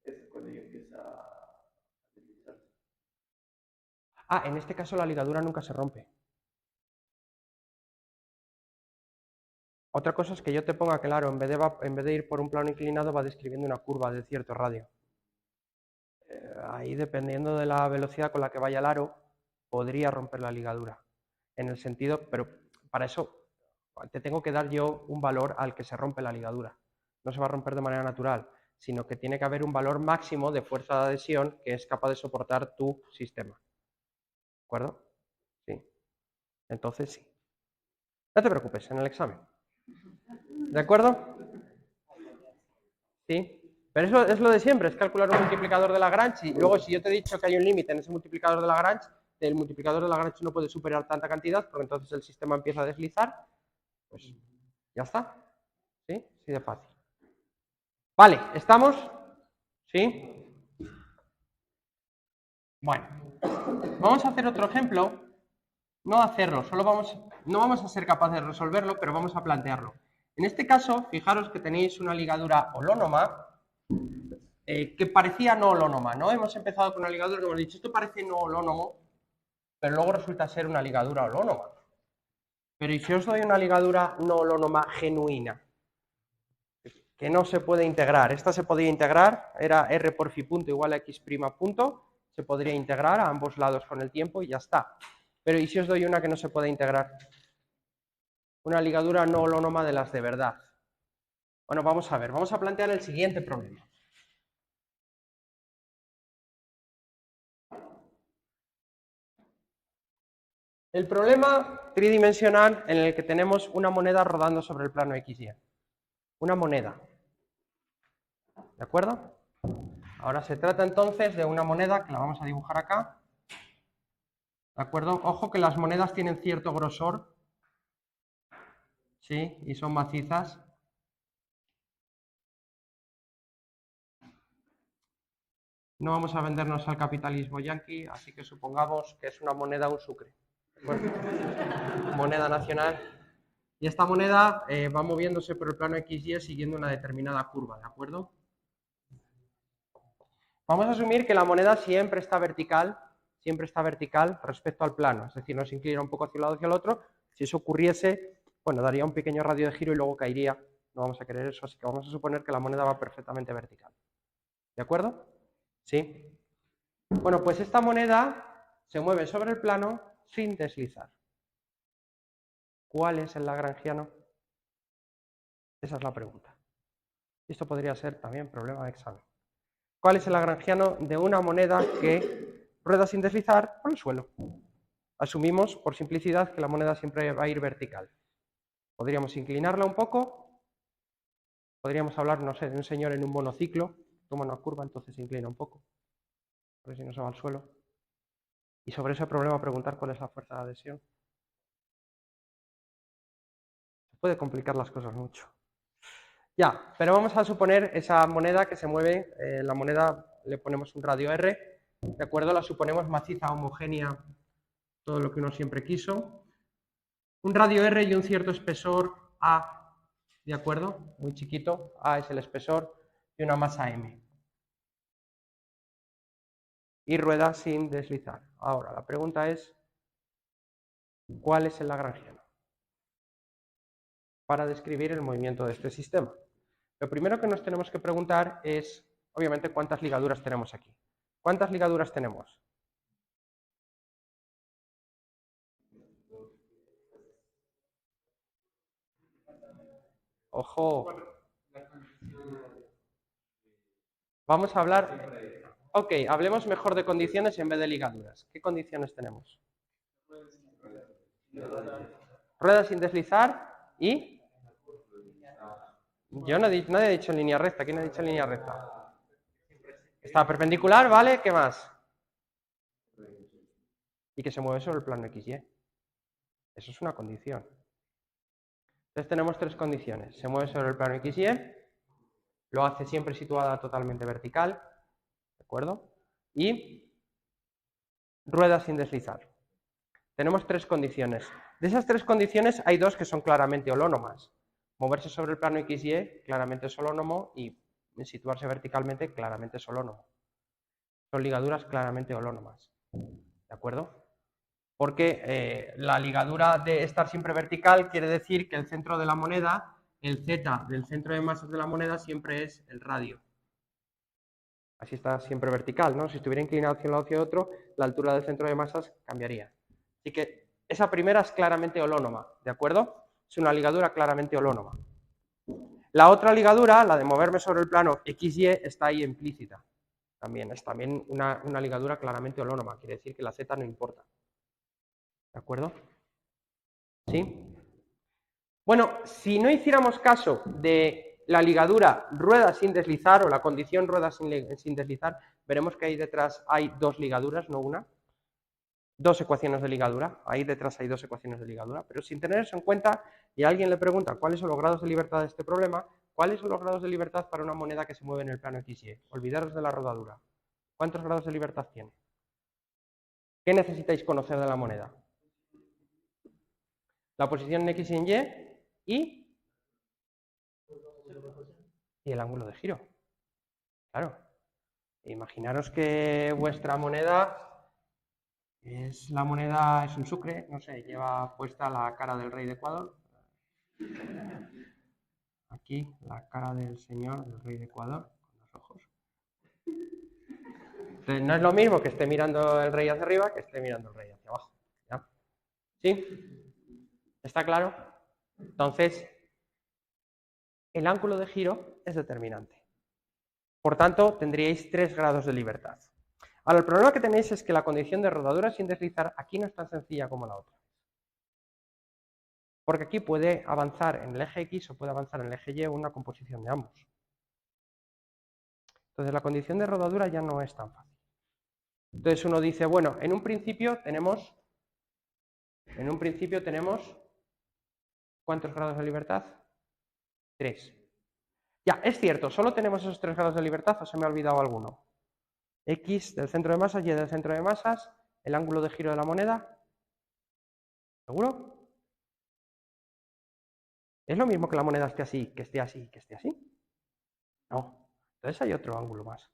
Es cuando ya empieza a deslizarse. Ah, en este caso la ligadura nunca se rompe. Otra cosa es que yo te ponga claro, en vez de ir por un plano inclinado, va describiendo una curva de cierto radio. Ahí, dependiendo de la velocidad con la que vaya el aro, podría romper la ligadura. En el sentido, pero para eso te tengo que dar yo un valor al que se rompe la ligadura. No se va a romper de manera natural, sino que tiene que haber un valor máximo de fuerza de adhesión que es capaz de soportar tu sistema. ¿De acuerdo? Sí. Entonces sí. No te preocupes, en el examen. ¿De acuerdo? Sí. Pero eso es lo de siempre, es calcular un multiplicador de Lagrange y luego si yo te he dicho que hay un límite en ese multiplicador de Lagrange, el multiplicador de Lagrange no puede superar tanta cantidad porque entonces el sistema empieza a deslizar, pues ya está. ¿Sí? Así de fácil. Vale, ¿estamos? ¿Sí? Bueno, vamos a hacer otro ejemplo. No hacerlo, no vamos a ser capaces de resolverlo, pero vamos a plantearlo. En este caso, fijaros que tenéis una ligadura holónoma que parecía no holónoma, ¿no? Hemos empezado con una ligadura que hemos dicho, esto parece no holónomo, pero luego resulta ser una ligadura holónoma. Pero ¿y si os doy una ligadura no holónoma genuina? Que no se puede integrar. Esta se podía integrar, era r por phi punto igual a x' punto, se podría integrar a ambos lados con el tiempo y ya está. Pero ¿y si os doy una que no se puede integrar? Una ligadura no holónoma de las de verdad. Bueno, vamos a ver, vamos a plantear el siguiente problema. El problema tridimensional en el que tenemos una moneda rodando sobre el plano XY. Una moneda. ¿De acuerdo? Ahora se trata entonces de una moneda que la vamos a dibujar acá. ¿De acuerdo? Ojo que las monedas tienen cierto grosor. ¿Sí? Y son macizas. No vamos a vendernos al capitalismo yanqui, así que supongamos que es una moneda, un sucre. Bueno, moneda nacional. Y esta moneda va moviéndose por el plano XY siguiendo una determinada curva, ¿de acuerdo? Vamos a asumir que la moneda siempre está vertical respecto al plano, es decir, no se inclina un poco hacia un lado o hacia el otro. Si eso ocurriese, bueno, daría un pequeño radio de giro y luego caería. No vamos a querer eso, así que vamos a suponer que la moneda va perfectamente vertical. ¿De acuerdo? ¿Sí? Bueno, pues esta moneda se mueve sobre el plano sin deslizar. ¿Cuál es el lagrangiano? Esa es la pregunta. Esto podría ser también problema de examen. ¿Cuál es el lagrangiano de una moneda que rueda sin deslizar por el suelo? Asumimos, por simplicidad, que la moneda siempre va a ir vertical. Podríamos inclinarla un poco. Podríamos hablar, no sé, de un señor en un monociclo. Toma una curva, entonces se inclina un poco. A ver si no se va al suelo. Y sobre ese problema preguntar cuál es la fuerza de adhesión. Se puede complicar las cosas mucho. Ya, pero vamos a suponer esa moneda que se mueve, la moneda le ponemos un radio R, ¿de acuerdo? La suponemos maciza, homogénea, todo lo que uno siempre quiso. Un radio R y un cierto espesor A, ¿de acuerdo? Muy chiquito, A es el espesor, y una masa M. Y rueda sin deslizar. Ahora, la pregunta es, ¿cuál es el lagrangiano para describir el movimiento de este sistema? Lo primero que nos tenemos que preguntar es, obviamente, ¿cuántas ligaduras tenemos aquí? ¿Cuántas ligaduras tenemos? Ojo. Vamos a hablar... Ok, hablemos mejor de condiciones en vez de ligaduras. ¿Qué condiciones tenemos? Rueda sin deslizar y... Yo no nadie ha dicho en línea recta. ¿Quién ha dicho en línea recta? Está perpendicular, ¿vale? ¿Qué más? Y que se mueve sobre el plano XY. Eso es una condición. Entonces tenemos tres condiciones. Se mueve sobre el plano XY, lo hace siempre situada totalmente vertical, ¿de acuerdo? Y rueda sin deslizar. Tenemos tres condiciones. De esas tres condiciones hay dos que son claramente holónomas. Moverse sobre el plano XY claramente es holónomo y situarse verticalmente claramente es holónomo. Son ligaduras claramente holónomas. ¿De acuerdo? Porque la ligadura de estar siempre vertical quiere decir que el centro de la moneda, el Z del centro de masas de la moneda siempre es el radio. Así está siempre vertical, ¿no? Si estuviera inclinado hacia un lado o hacia otro, la altura del centro de masas cambiaría. Así que esa primera es claramente holónoma, ¿de acuerdo? Es una ligadura claramente holónoma. La otra ligadura, la de moverme sobre el plano XY, está ahí implícita. También es una ligadura claramente holónoma, quiere decir que la Z no importa. ¿De acuerdo? ¿Sí? Bueno, si no hiciéramos caso de la ligadura rueda sin deslizar o la condición rueda sin deslizar, veremos que ahí detrás hay dos ligaduras, no una. Dos ecuaciones de ligadura. Ahí detrás hay dos ecuaciones de ligadura. Pero sin tener eso en cuenta, y alguien le pregunta cuáles son los grados de libertad de este problema, ¿cuáles son los grados de libertad para una moneda que se mueve en el plano XY? Olvidaros de la rodadura. ¿Cuántos grados de libertad tiene? ¿Qué necesitáis conocer de la moneda? La posición en X y en Y y el ángulo de giro. Claro. Imaginaros que vuestra moneda es un sucre, no sé, lleva puesta la cara del rey de Ecuador. Aquí la cara del señor, del rey de Ecuador, con los ojos. Entonces, no es lo mismo que esté mirando el rey hacia arriba que esté mirando el rey hacia abajo. ¿Ya? ¿Sí? ¿Está claro? Entonces, el ángulo de giro es determinante. Por tanto, tendríais 3 grados de libertad. Ahora, el problema que tenéis es que la condición de rodadura sin deslizar aquí no es tan sencilla como la otra. Porque aquí puede avanzar en el eje X o puede avanzar en el eje Y o una composición de ambos. Entonces, la condición de rodadura ya no es tan fácil. Entonces uno dice, bueno, en un principio tenemos ¿cuántos grados de libertad? 3. Ya, es cierto, solo tenemos esos 3 grados de libertad o se me ha olvidado alguno. X del centro de masas, Y del centro de masas, el ángulo de giro de la moneda. ¿Seguro? ¿Es lo mismo que la moneda esté así, que esté así, que esté así? No. Entonces hay otro ángulo más.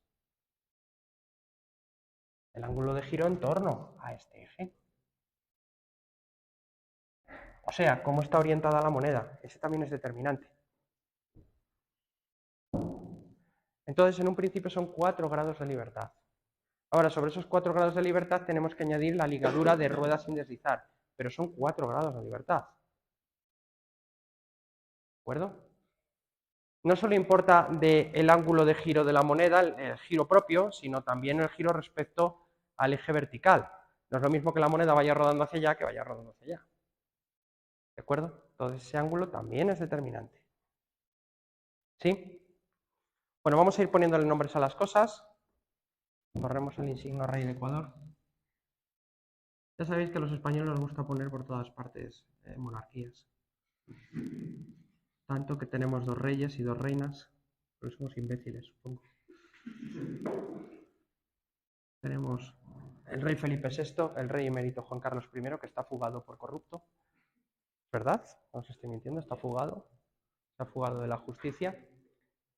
El ángulo de giro en torno a este eje. O sea, cómo está orientada la moneda. Ese también es determinante. Entonces, en un principio son 4 grados de libertad. Ahora, sobre esos 4 grados de libertad tenemos que añadir la ligadura de rueda sin deslizar, pero son 4 grados de libertad. ¿De acuerdo? No solo importa el ángulo de giro de la moneda, el giro propio, sino también el giro respecto al eje vertical. No es lo mismo que la moneda vaya rodando hacia allá que vaya rodando hacia allá. ¿De acuerdo? Entonces ese ángulo también es determinante. ¿Sí? Bueno, vamos a ir poniéndole nombres a las cosas. Borremos el insigno rey de Ecuador. Ya sabéis que a los españoles nos gusta poner por todas partes monarquías. Tanto que tenemos 2 reyes y 2 reinas, pero somos imbéciles, supongo. Tenemos el rey Felipe VI, el rey emérito Juan Carlos I, que está fugado por corrupto. ¿Verdad? No os estoy mintiendo, está fugado de la justicia.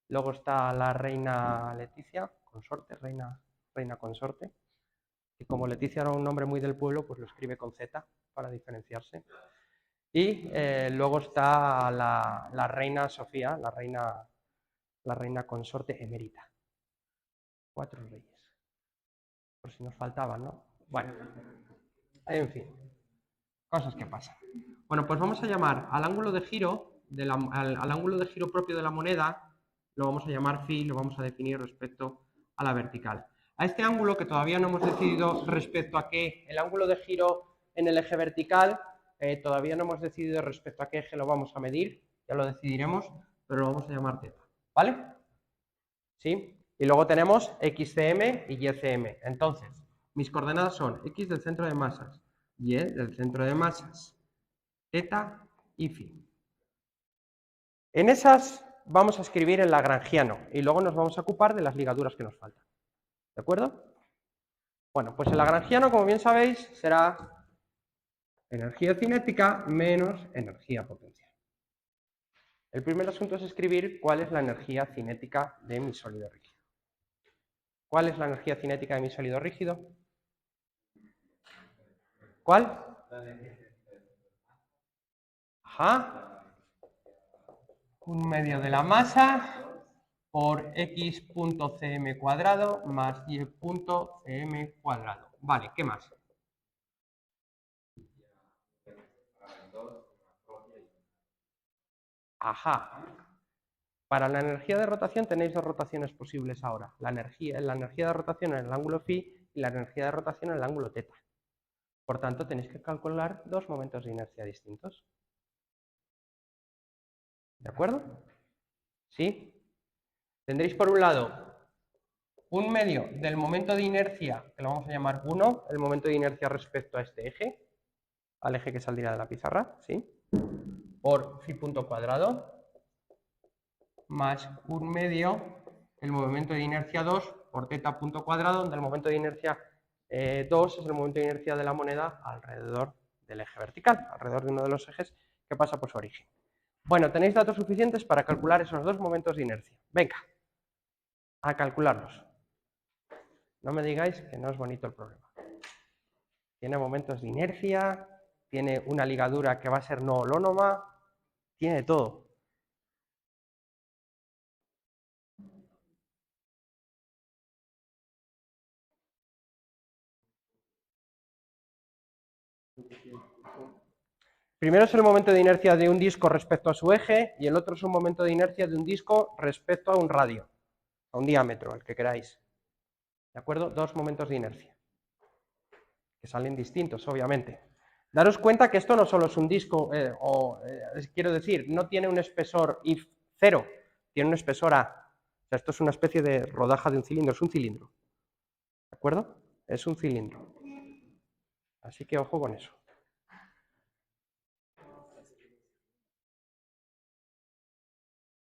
Luego está la reina Leticia, consorte, reina consorte, y como Leticia era un nombre muy del pueblo, pues lo escribe con Z para diferenciarse. Y luego está la reina Sofía, la reina consorte emérita. 4 reyes. Por si nos faltaban, ¿no? Bueno, en fin, cosas que pasan. Bueno, pues vamos a llamar al ángulo de giro, al ángulo de giro propio de la moneda, lo vamos a llamar phi, lo vamos a definir respecto a la vertical. A este ángulo, que todavía no hemos decidido respecto a qué, el ángulo de giro en el eje vertical, todavía no hemos decidido respecto a qué eje lo vamos a medir, ya lo decidiremos, pero lo vamos a llamar θ, ¿vale? ¿Sí? Y luego tenemos xcm y ycm. Entonces, mis coordenadas son x del centro de masas, y del centro de masas, θ y phi. En esas vamos a escribir el lagrangiano y luego nos vamos a ocupar de las ligaduras que nos faltan. ¿De acuerdo? Bueno, pues el lagrangiano, como bien sabéis, será energía cinética menos energía potencial. El primer asunto es escribir cuál es la energía cinética de mi sólido rígido. ¿Cuál es la energía cinética de mi sólido rígido? ¿Cuál? Ajá. 1/2 de la masa por x.cm cuadrado más y.cm cuadrado. Vale, ¿qué más? Ajá. Para la energía de rotación tenéis 2 rotaciones posibles ahora. La energía de rotación en el ángulo phi y la energía de rotación en el ángulo θ. Por tanto, tenéis que calcular 2 momentos de inercia distintos. ¿De acuerdo? ¿Sí? Tendréis por un lado un medio del momento de inercia, que lo vamos a llamar 1, el momento de inercia respecto a este eje, al eje que saldría de la pizarra, ¿sí? Por phi punto cuadrado, más 1/2 el momento de inercia 2 por θ punto cuadrado, donde el momento de inercia 2 es el momento de inercia de la moneda alrededor del eje vertical, alrededor de uno de los ejes que pasa por su origen. Bueno, tenéis datos suficientes para calcular esos 2 momentos de inercia. Venga, a calcularlos. No me digáis que no es bonito el problema. Tiene momentos de inercia, tiene una ligadura que va a ser no holónoma, tiene todo. Primero es el momento de inercia de un disco respecto a su eje y el otro es un momento de inercia de un disco respecto a un radio, a un diámetro, el que queráis. ¿De acuerdo? 2 momentos de inercia, que salen distintos, obviamente. Daros cuenta que esto no solo es un disco, quiero decir, no tiene un espesor I0, tiene un espesor A. O sea, esto es una especie de rodaja de un cilindro, es un cilindro. ¿De acuerdo? Es un cilindro. Así que ojo con eso.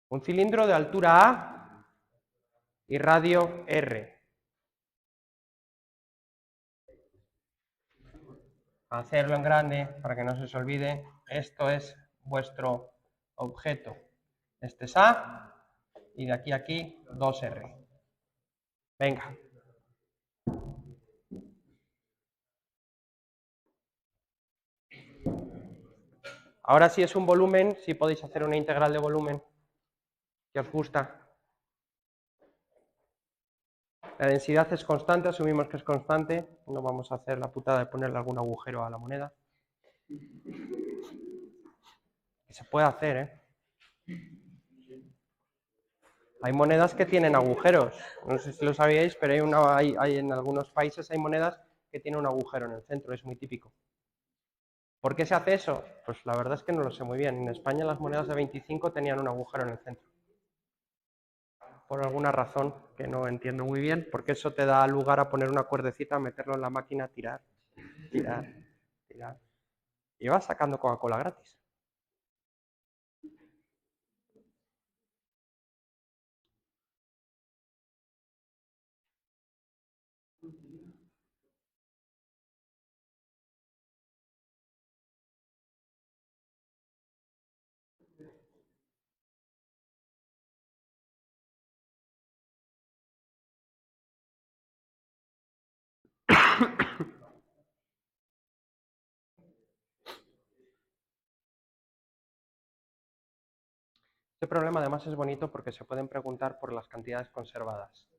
Un cilindro de altura A y radio R. Hacerlo en grande para que no se os olvide. Esto es vuestro objeto. Este es A y de aquí a aquí 2R. Venga. Ahora si es un volumen, si podéis hacer una integral de volumen que os gusta. La densidad es constante, asumimos que es constante. No vamos a hacer la putada de ponerle algún agujero a la moneda. Que se puede hacer, ¿eh? Hay monedas que tienen agujeros. No sé si lo sabíais, pero hay en algunos países hay monedas que tienen un agujero en el centro. Es muy típico. ¿Por qué se hace eso? Pues la verdad es que no lo sé muy bien. En España las monedas de 25 tenían un agujero en el centro. Por alguna razón que no entiendo muy bien, porque eso te da lugar a poner una cuerdecita, meterlo en la máquina, tirar, tirar, tirar. Y vas sacando Coca-Cola gratis. Este problema además es bonito porque se pueden preguntar por las cantidades conservadas.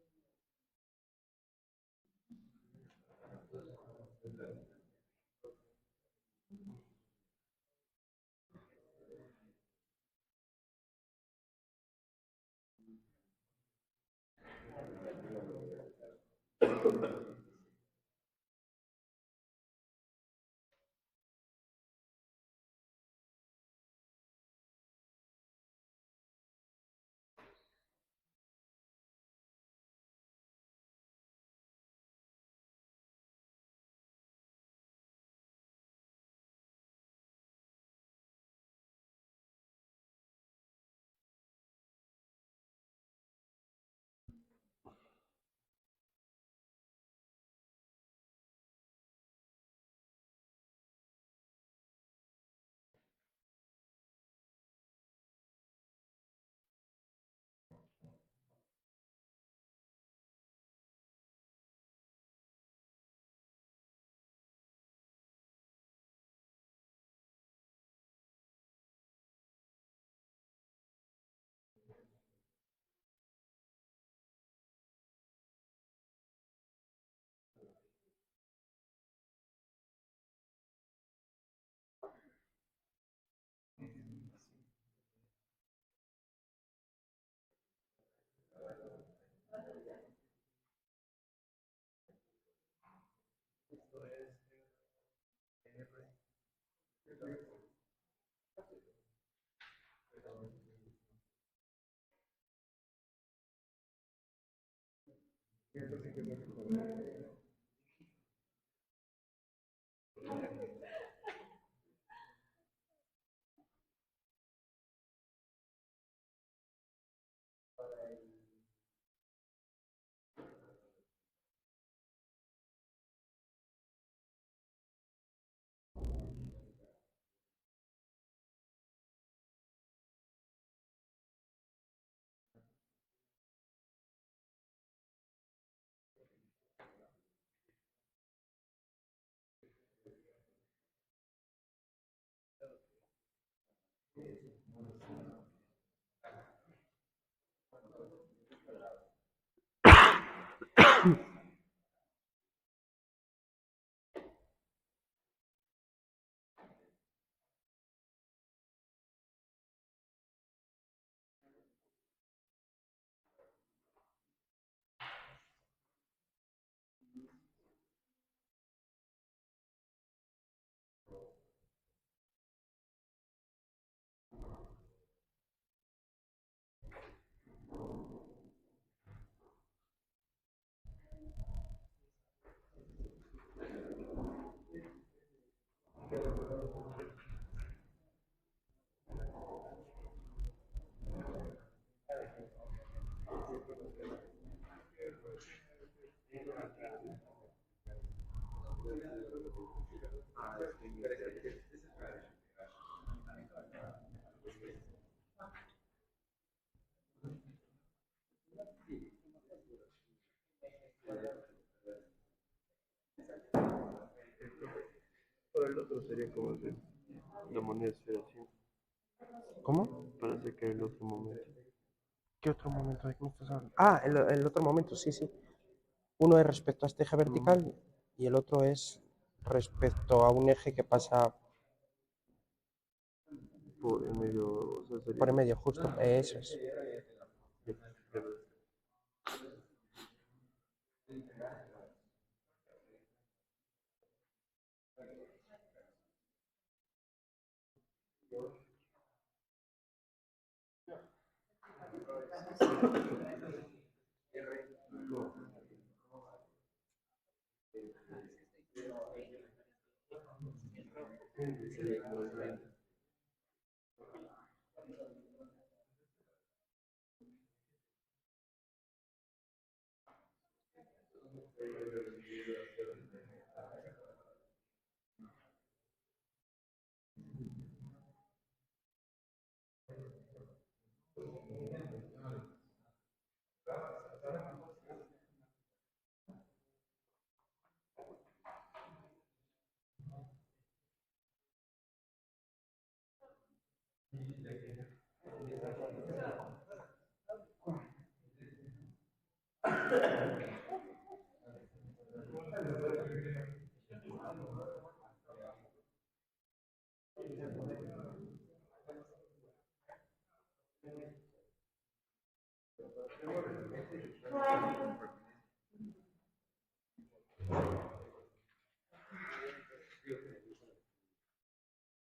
Pero el otro sería como el la moneda esfera, sí. ¿Cómo? Parece que el otro momento. ¿Qué otro momento? ¿De qué me estás hablando? Ah, el otro momento, sí, sí. Uno es respecto a este eje vertical y el otro es respecto a un eje que pasa Por en medio, o sea, sería. por en medio, justo. Eso es.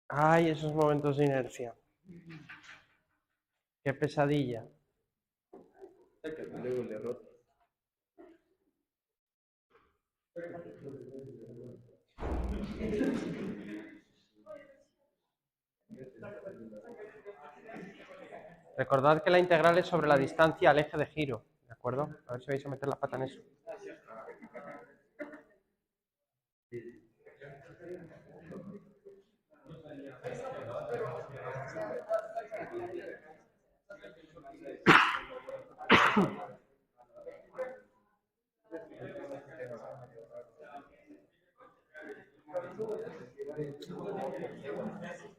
Ay, esos momentos de inercia. Qué pesadilla. Luego el error. Recordad que la integral es sobre la distancia al eje de giro, ¿de acuerdo? A ver si vais a meter la pata en eso.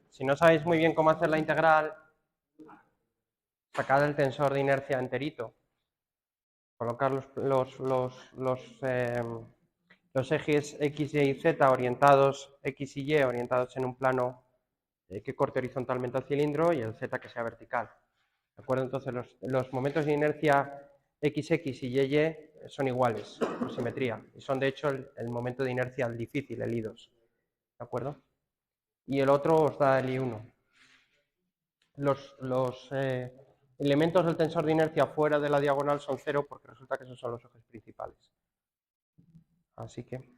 Si no sabéis muy bien cómo hacer la integral, sacad el tensor de inercia enterito. Colocar los ejes X, Y y Z orientados, X y Y orientados en un plano que corte horizontalmente al cilindro y el Z que sea vertical. ¿De acuerdo? Entonces los momentos de inercia XX y YY son iguales, por simetría, y son de hecho el momento de inercia difícil, el I2. ¿De acuerdo? Y el otro os da el I1. Los elementos del tensor de inercia fuera de la diagonal son 0 porque resulta que esos son los ejes principales. Así que...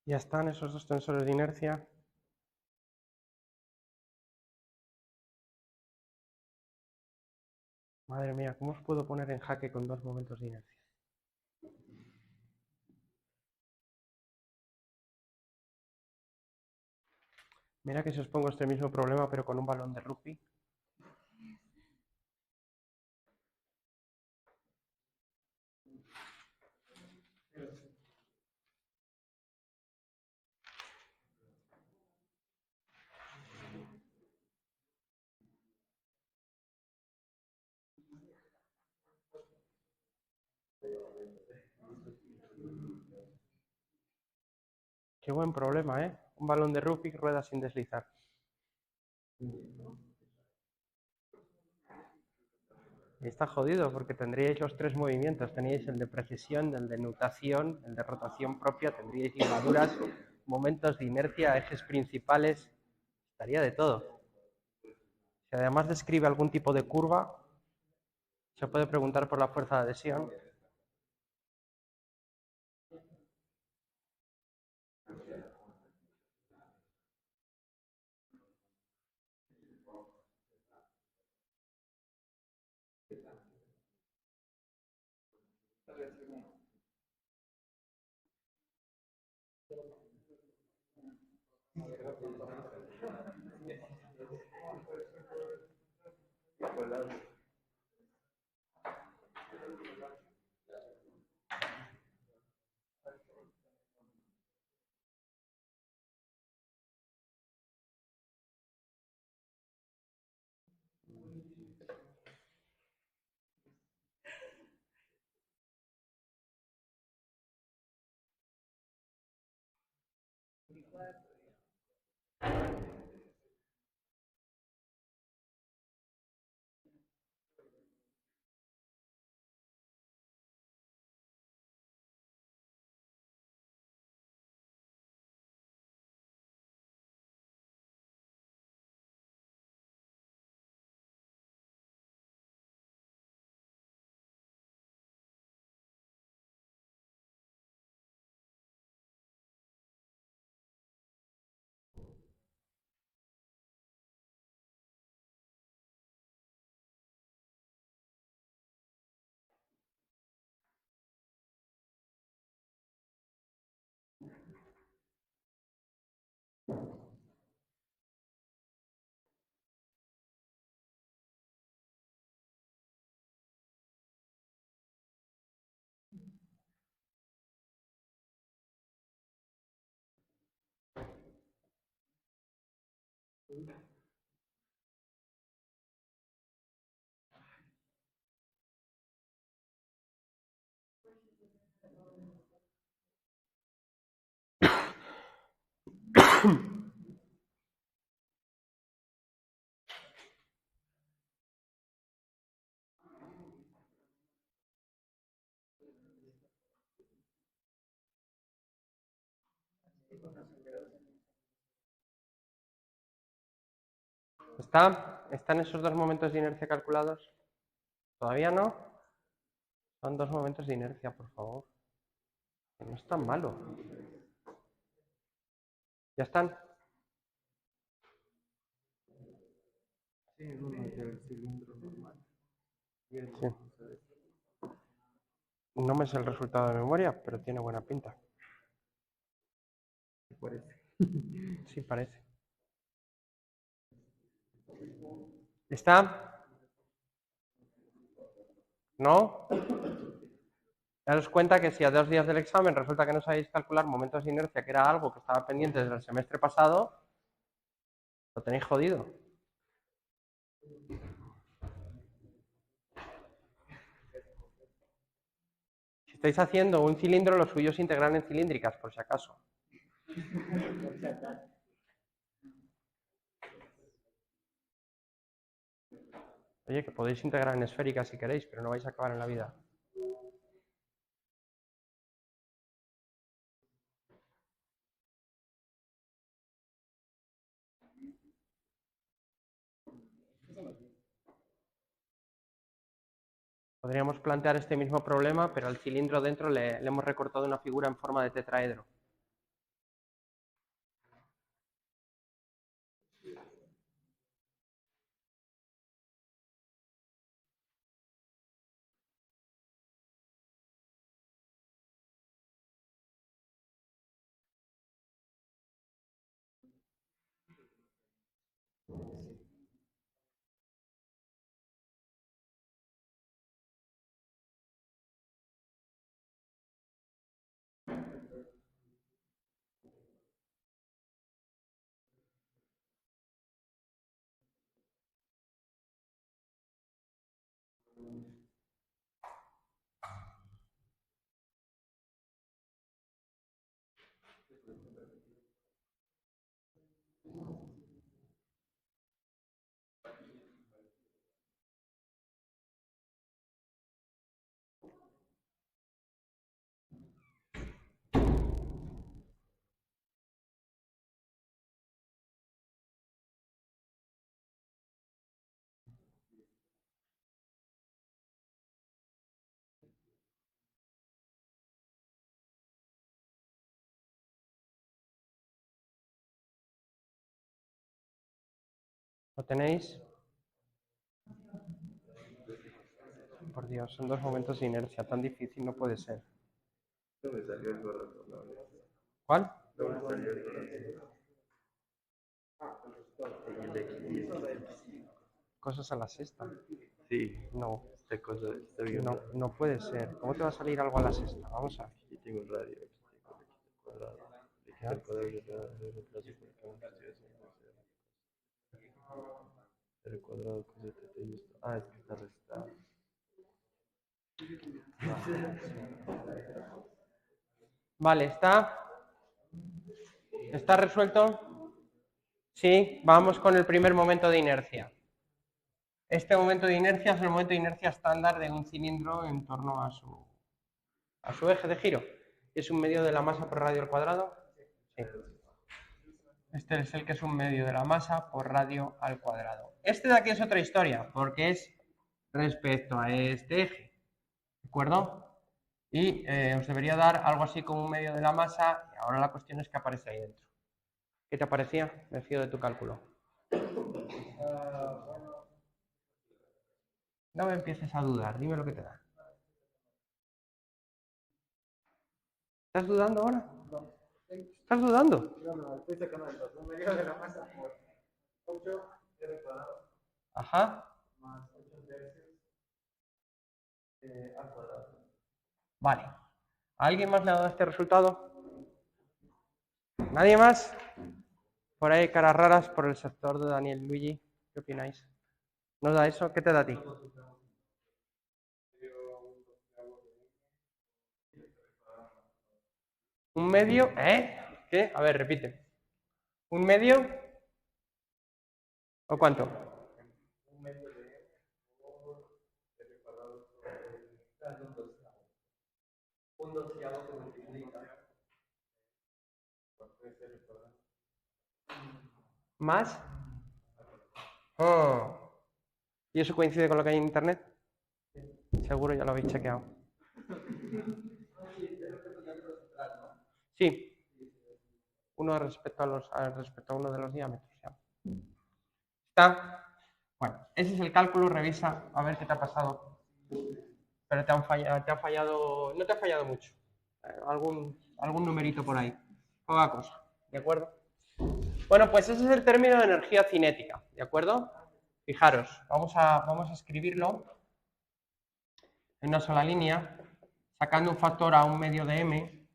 Ya están esos dos tensores de inercia. Madre mía, ¿cómo os puedo poner en jaque con dos momentos de inercia? Mira que si os pongo este mismo problema, pero con un balón de rugby. Qué buen problema, ¿eh? Un balón de rugby que rueda sin deslizar. Y está jodido porque tendríais los tres movimientos. Teníais el de precesión, el de nutación, el de rotación propia, tendríais ligaduras, momentos de inercia, ejes principales. Estaría de todo. Si además describe algún tipo de curva, se puede preguntar por la fuerza de adhesión. ¿Están esos dos momentos de inercia calculados? ¿Todavía no? Son dos momentos de inercia, por favor. Que no es tan malo. ¿Ya están? Sí, uno es el cilindro normal. Y el Sí. No me sé el resultado de memoria, pero tiene buena pinta. parece. Sí, parece. ¿Está? ¿No? Daros cuenta que si a 2 días del examen resulta que no sabéis calcular momentos de inercia, que era algo que estaba pendiente desde el semestre pasado, lo tenéis jodido. Si estáis haciendo un cilindro, lo suyo es integrar en cilíndricas, por si acaso. Oye, que podéis integrar en esféricas si queréis, pero no vais a acabar en la vida. Podríamos plantear este mismo problema, pero al cilindro dentro le hemos recortado una figura en forma de tetraedro. ¿Lo tenéis? Por Dios, son dos momentos de inercia, tan difícil no puede ser. No me salió algo razonable. ¿Cuál? No me salió algo razonable. En el X10. Cosas a la sexta. Sí, No, esta cosa está bien. no, no puede ser. ¿Cómo te va a salir algo a la sexta? Vamos a ver. Aquí tengo el radio, aquí tengo el X cuadrado. El X al cuadrado y el radio por acá, porque estoy haciendo R cuadrado con ZT y esto. Ah, es que está restado. Vale, ¿está resuelto? Sí, vamos con el primer momento de inercia. Este momento de inercia es el momento de inercia estándar de un cilindro en torno a su eje de giro. ¿Es un medio de la masa por radio al cuadrado? Sí. Este es el que es un medio de la masa por radio al cuadrado. Este de aquí es otra historia, porque es respecto a este eje. ¿De acuerdo? Y os debería dar algo así como un medio de la masa, y ahora la cuestión es que aparece ahí dentro. ¿Qué te parecía? Me fío de tu cálculo. No me empieces a dudar, dime lo que te da. ¿Estás dudando ahora? ¿Estás dudando? No, estoy sacando el 2. Un medio de la masa por 8 R cuadrado Ajá. más 8 tercios al cuadrado. Vale. ¿A alguien más le ha dado este resultado? ¿Nadie más? Por ahí caras raras por el sector de Daniel Luigi. ¿Qué opináis? ¿No da eso? ¿Qué te da a ti? ¿Un medio? ¿Eh? ¿Qué? A ver, repite. ¿Un medio? ¿O cuánto? Un medio de por R cuadrado un doceavo se multiplica por 3 R cuadrado. ¿Más? Oh. ¿Y eso coincide con lo que hay en internet? Seguro ya lo habéis chequeado. Sí. Uno respecto a uno de los diámetros. Ya. ¿Está? Bueno, ese es el cálculo, revisa a ver qué te ha pasado. Pero te ha fallado, no te ha fallado mucho. Algún numerito por ahí. Poca cosa, ¿de acuerdo? Bueno, pues ese es el término de energía cinética, ¿de acuerdo? Fijaros, vamos a escribirlo en una sola línea, sacando un factor a un medio de m,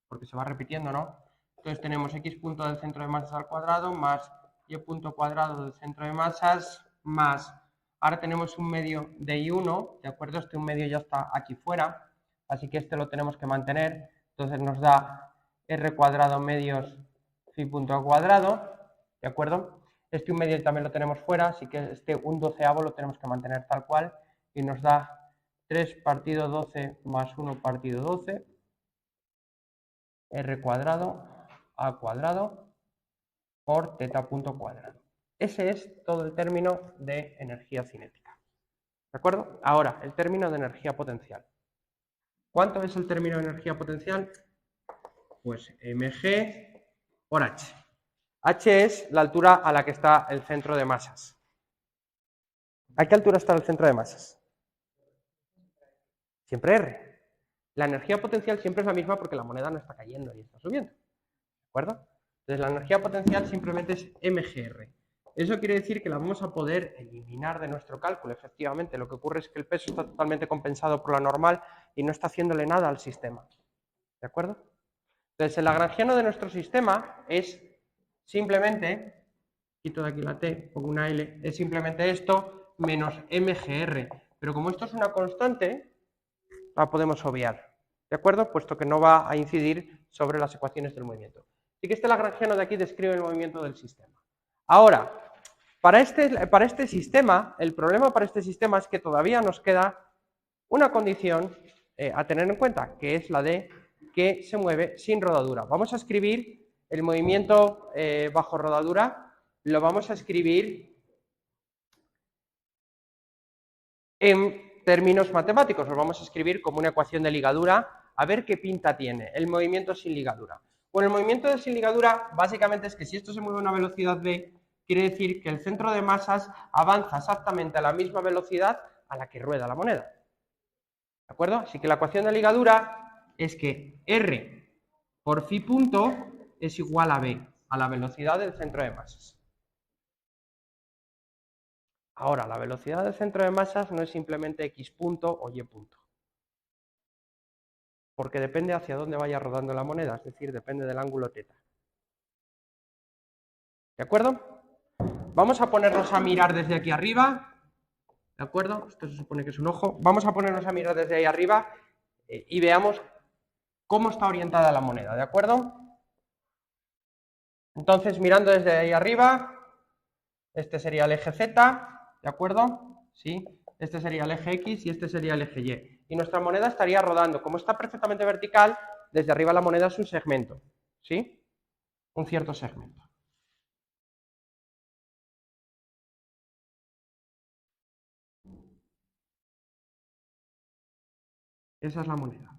porque se va repitiendo, ¿no? Entonces tenemos x punto del centro de masas al cuadrado más y punto cuadrado del centro de masas más, ahora tenemos un medio de I1, ¿de acuerdo? Este un medio ya está aquí fuera, así que este lo tenemos que mantener, entonces nos da r cuadrado medios phi punto al cuadrado, ¿de acuerdo? Este un medio también lo tenemos fuera, así que este un doceavo lo tenemos que mantener tal cual, y nos da 3 partido 12 más 1 partido 12, r cuadrado a cuadrado por teta punto cuadrado. Ese es todo el término de energía cinética. ¿De acuerdo? Ahora, el término de energía potencial. ¿Cuánto es el término de energía potencial? Pues mg por h. H es la altura a la que está el centro de masas. ¿A qué altura está el centro de masas? Siempre R. La energía potencial siempre es la misma porque la moneda no está cayendo y está subiendo. ¿De acuerdo? Entonces la energía potencial simplemente es mgr. Eso quiere decir que la vamos a poder eliminar de nuestro cálculo, efectivamente. Lo que ocurre es que el peso está totalmente compensado por la normal y no está haciéndole nada al sistema. ¿De acuerdo? Entonces el lagrangiano de nuestro sistema es simplemente, quito de aquí la T, pongo una L, es simplemente esto menos mgr. Pero como esto es una constante, la podemos obviar, ¿de acuerdo? Puesto que no va a incidir sobre las ecuaciones del movimiento. Así que este lagrangiano de aquí describe el movimiento del sistema. Ahora, para este sistema, el problema para este sistema es que todavía nos queda una condición a tener en cuenta, que es la de que se mueve sin rodadura. Vamos a escribir el movimiento bajo rodadura, lo vamos a escribir en términos matemáticos, lo vamos a escribir como una ecuación de ligadura, a ver qué pinta tiene el movimiento sin ligadura. Bueno, el movimiento sin ligadura básicamente es que si esto se mueve a una velocidad v, quiere decir que el centro de masas avanza exactamente a la misma velocidad a la que rueda la moneda. ¿De acuerdo? Así que la ecuación de ligadura es que R por phi punto es igual a v, a la velocidad del centro de masas. Ahora, la velocidad del centro de masas no es simplemente x punto o y punto, porque depende hacia dónde vaya rodando la moneda, es decir, depende del ángulo θ. ¿De acuerdo? Vamos a ponernos a mirar desde aquí arriba, ¿de acuerdo? Esto se supone que es un ojo. Vamos a ponernos a mirar desde ahí arriba y veamos cómo está orientada la moneda, ¿de acuerdo? Entonces, mirando desde ahí arriba, este sería el eje Z, ¿de acuerdo? ¿Sí? Este sería el eje X y este sería el eje Y. Y nuestra moneda estaría rodando. Como está perfectamente vertical, desde arriba la moneda es un segmento, ¿sí? Un cierto segmento. Esa es la moneda.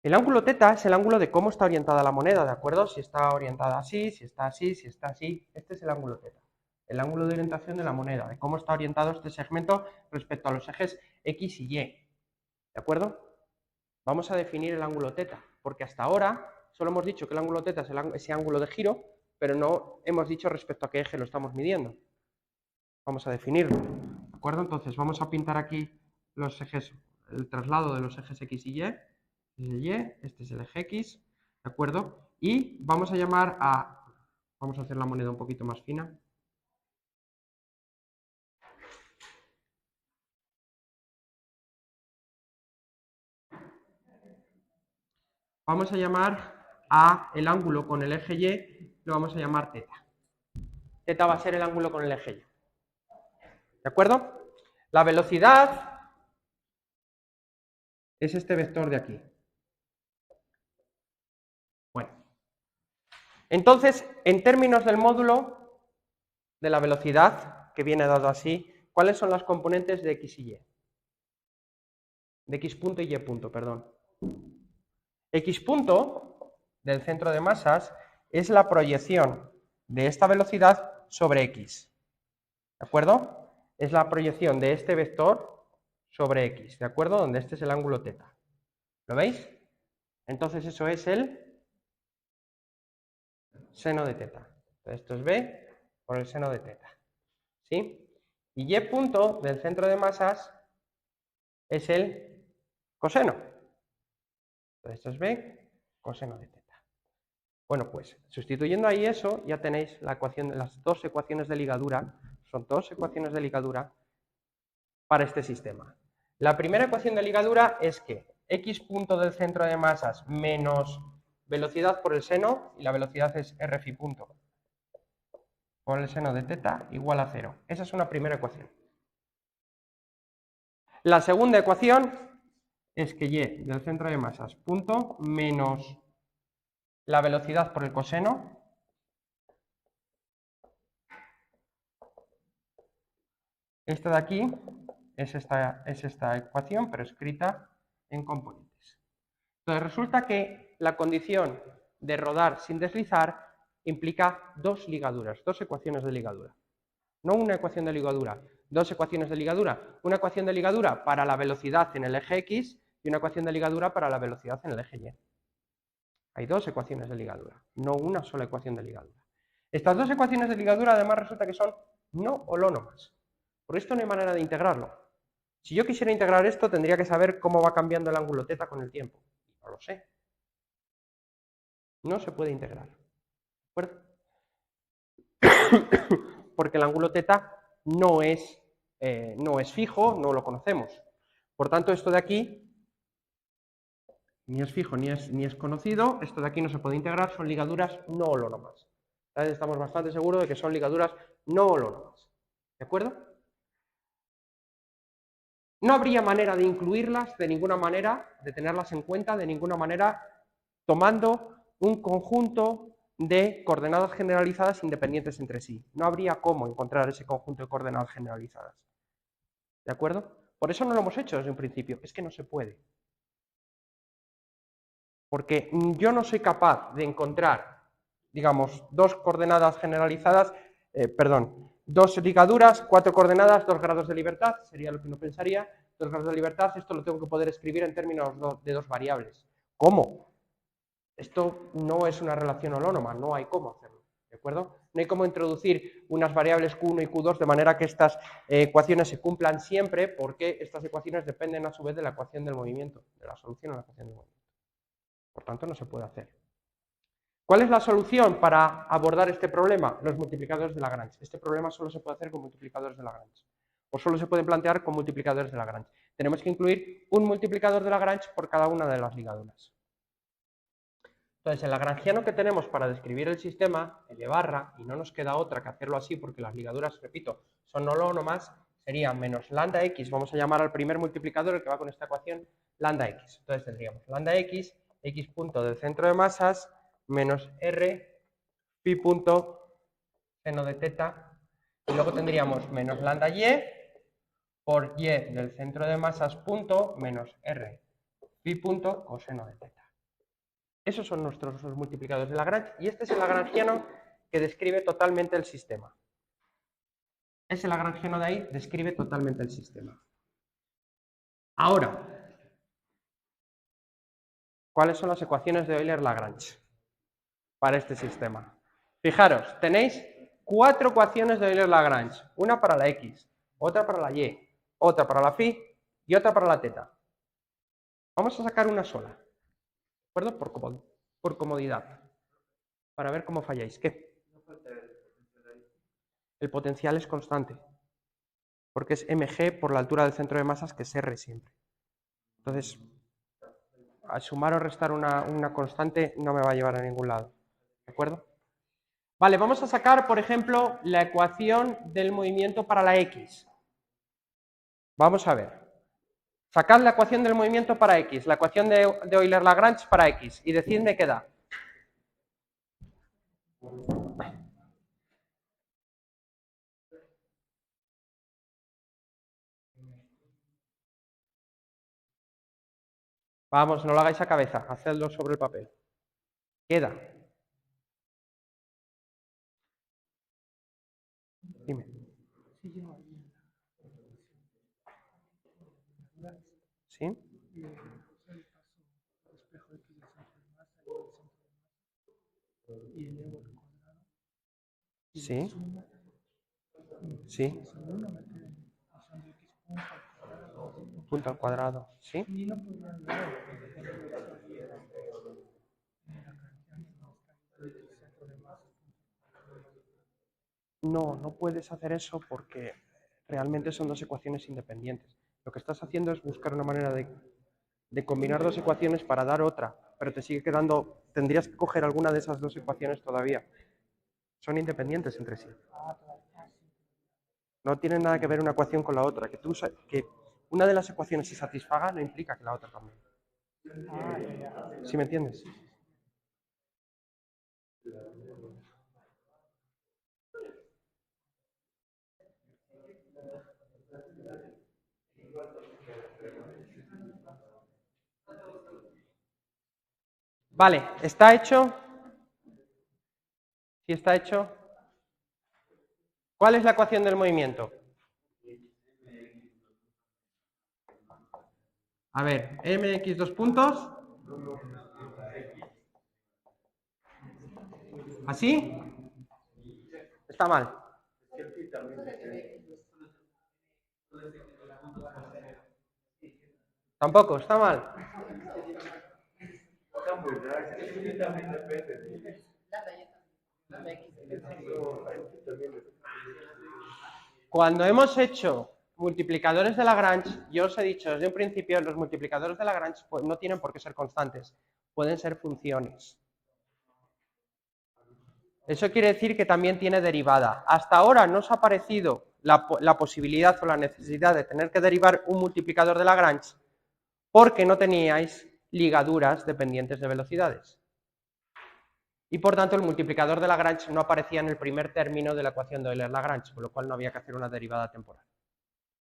El ángulo θ es el ángulo de cómo está orientada la moneda, ¿de acuerdo? Si está orientada así, si está así, si está así. Este es el ángulo θ. El ángulo de orientación de la moneda, de cómo está orientado este segmento respecto a los ejes X y Y. ¿De acuerdo? Vamos a definir el ángulo θ, porque hasta ahora solo hemos dicho que el ángulo θ es ese ángulo de giro, pero no hemos dicho respecto a qué eje lo estamos midiendo. Vamos a definirlo, ¿de acuerdo? Entonces vamos a pintar aquí los ejes, el traslado de los ejes X y Y, este es el eje X, ¿de acuerdo? Y vamos a llamar a, vamos a hacer la moneda un poquito más fina. Vamos a llamar a el ángulo con el eje Y, lo vamos a llamar θ. θ va a ser el ángulo con el eje Y. ¿De acuerdo? La velocidad es este vector de aquí. Bueno. Entonces, en términos del módulo de la velocidad, que viene dado así, ¿cuáles son las componentes de X y Y? De X punto y Y punto, perdón. X punto del centro de masas es la proyección de esta velocidad sobre X. ¿De acuerdo? Es la proyección de este vector sobre X, ¿de acuerdo? Donde este es el ángulo θ. ¿Lo veis? Entonces eso es el seno de θ. Entonces esto es B por el seno de θ. ¿Sí? Y Y punto del centro de masas es el coseno. Entonces esto es B coseno de θ. Bueno, pues sustituyendo ahí eso, ya tenéis la ecuación, las dos ecuaciones de ligadura, son dos ecuaciones de ligadura para este sistema. La primera ecuación de ligadura es que X punto del centro de masas menos velocidad por el seno, y la velocidad es R phi punto por el seno de θ igual a 0. Esa es una primera ecuación. La segunda ecuación es que Y del centro de masas punto menos la velocidad por el coseno esta de aquí es esta ecuación, pero escrita en componentes. Entonces resulta que la condición de rodar sin deslizar implica dos ligaduras, dos ecuaciones de ligadura. No una ecuación de ligadura, dos ecuaciones de ligadura. Una ecuación de ligadura para la velocidad en el eje X y una ecuación de ligadura para la velocidad en el eje Y. Hay dos ecuaciones de ligadura, no una sola ecuación de ligadura. Estas dos ecuaciones de ligadura además resulta que son no holónomas. Por esto no hay manera de integrarlo. Si yo quisiera integrar esto, tendría que saber cómo va cambiando el ángulo θ con el tiempo. No lo sé. No se puede integrar. ¿De acuerdo? Porque el ángulo θ no es fijo, no lo conocemos. Por tanto, esto de aquí ni es fijo ni es conocido, esto de aquí no se puede integrar, son ligaduras no holónomas. ¿Sabes? Estamos bastante seguros de que son ligaduras no holónomas. ¿De acuerdo? No habría manera de incluirlas de ninguna manera, de tenerlas en cuenta de ninguna manera, tomando un conjunto de coordenadas generalizadas independientes entre sí. No habría cómo encontrar ese conjunto de coordenadas generalizadas. ¿De acuerdo? Por eso no lo hemos hecho desde un principio. Es que no se puede. Porque yo no soy capaz de encontrar, digamos, dos coordenadas generalizadas, dos ligaduras, 4 coordenadas, 2 grados de libertad, sería lo que uno pensaría, 2 grados de libertad, esto lo tengo que poder escribir en términos de dos variables. ¿Cómo? Esto no es una relación holónoma, no hay cómo hacerlo, ¿de acuerdo? No hay cómo introducir unas variables Q1 y Q2 de manera que estas ecuaciones se cumplan siempre, porque estas ecuaciones dependen a su vez de la ecuación del movimiento, de la solución a la ecuación del movimiento. Por tanto, no se puede hacer. ¿Cuál es la solución para abordar este problema? Los multiplicadores de Lagrange. Este problema solo se puede hacer con multiplicadores de Lagrange. O solo se puede plantear con multiplicadores de Lagrange. Tenemos que incluir un multiplicador de Lagrange por cada una de las ligaduras. Entonces, el lagrangiano que tenemos para describir el sistema, L barra, y no nos queda otra que hacerlo así porque las ligaduras, repito, son holónomas, sería menos lambda x, vamos a llamar al primer multiplicador, el que va con esta ecuación, lambda x. Entonces tendríamos lambda x punto del centro de masas, menos r, pi punto, seno de teta, y luego tendríamos menos lambda y por y del centro de masas punto, menos r, pi punto, coseno de teta. Esos son nuestros multiplicadores de Lagrange y este es el lagrangiano que describe totalmente el sistema. Ese lagrangiano de ahí describe totalmente el sistema. Ahora, ¿cuáles son las ecuaciones de Euler-Lagrange para este sistema? Fijaros, tenéis 4 ecuaciones de Euler-Lagrange, una para la x, otra para la y, otra para la phi y otra para la teta. Vamos a sacar una sola, ¿de acuerdo? Por comodidad, para ver cómo falláis. ¿Qué? El potencial es constante, porque es mg por la altura del centro de masas, que es r siempre. Entonces, al sumar o restar una constante no me va a llevar a ningún lado. ¿De acuerdo? Vale, vamos a sacar, por ejemplo, la ecuación del movimiento para la x. Vamos a ver. Sacad la ecuación del movimiento para x, la ecuación de Euler-Lagrange para x, y decidme qué da. Vamos, no lo hagáis a cabeza, hacedlo sobre el papel. ¿Qué da? Dime. ¿Sí? Sí. Sí. Punto al cuadrado. ¿Sí? No, no puedes hacer eso porque realmente son dos ecuaciones independientes. Lo que estás haciendo es buscar una manera de combinar dos ecuaciones para dar otra, pero te sigue quedando, tendrías que coger alguna de esas dos ecuaciones todavía. Son independientes entre sí. No tienen nada que ver una ecuación con la otra. Que una de las ecuaciones se satisfaga no implica que la otra también. ¿Sí me entiendes? Vale, ¿está hecho? ¿Sí está hecho? ¿Cuál es la ecuación del movimiento? A ver, mx dos puntos. ¿Así? Está mal. Tampoco, está mal. Cuando hemos hecho multiplicadores de Lagrange, yo os he dicho desde un principio, los multiplicadores de Lagrange pues, no tienen por qué ser constantes, pueden ser funciones. Eso quiere decir que también tiene derivada. Hasta ahora no os ha parecido la posibilidad o la necesidad de tener que derivar un multiplicador de Lagrange porque no teníais ligaduras dependientes de velocidades. Y por tanto el multiplicador de Lagrange no aparecía en el primer término de la ecuación de Euler-Lagrange, con lo cual no había que hacer una derivada temporal.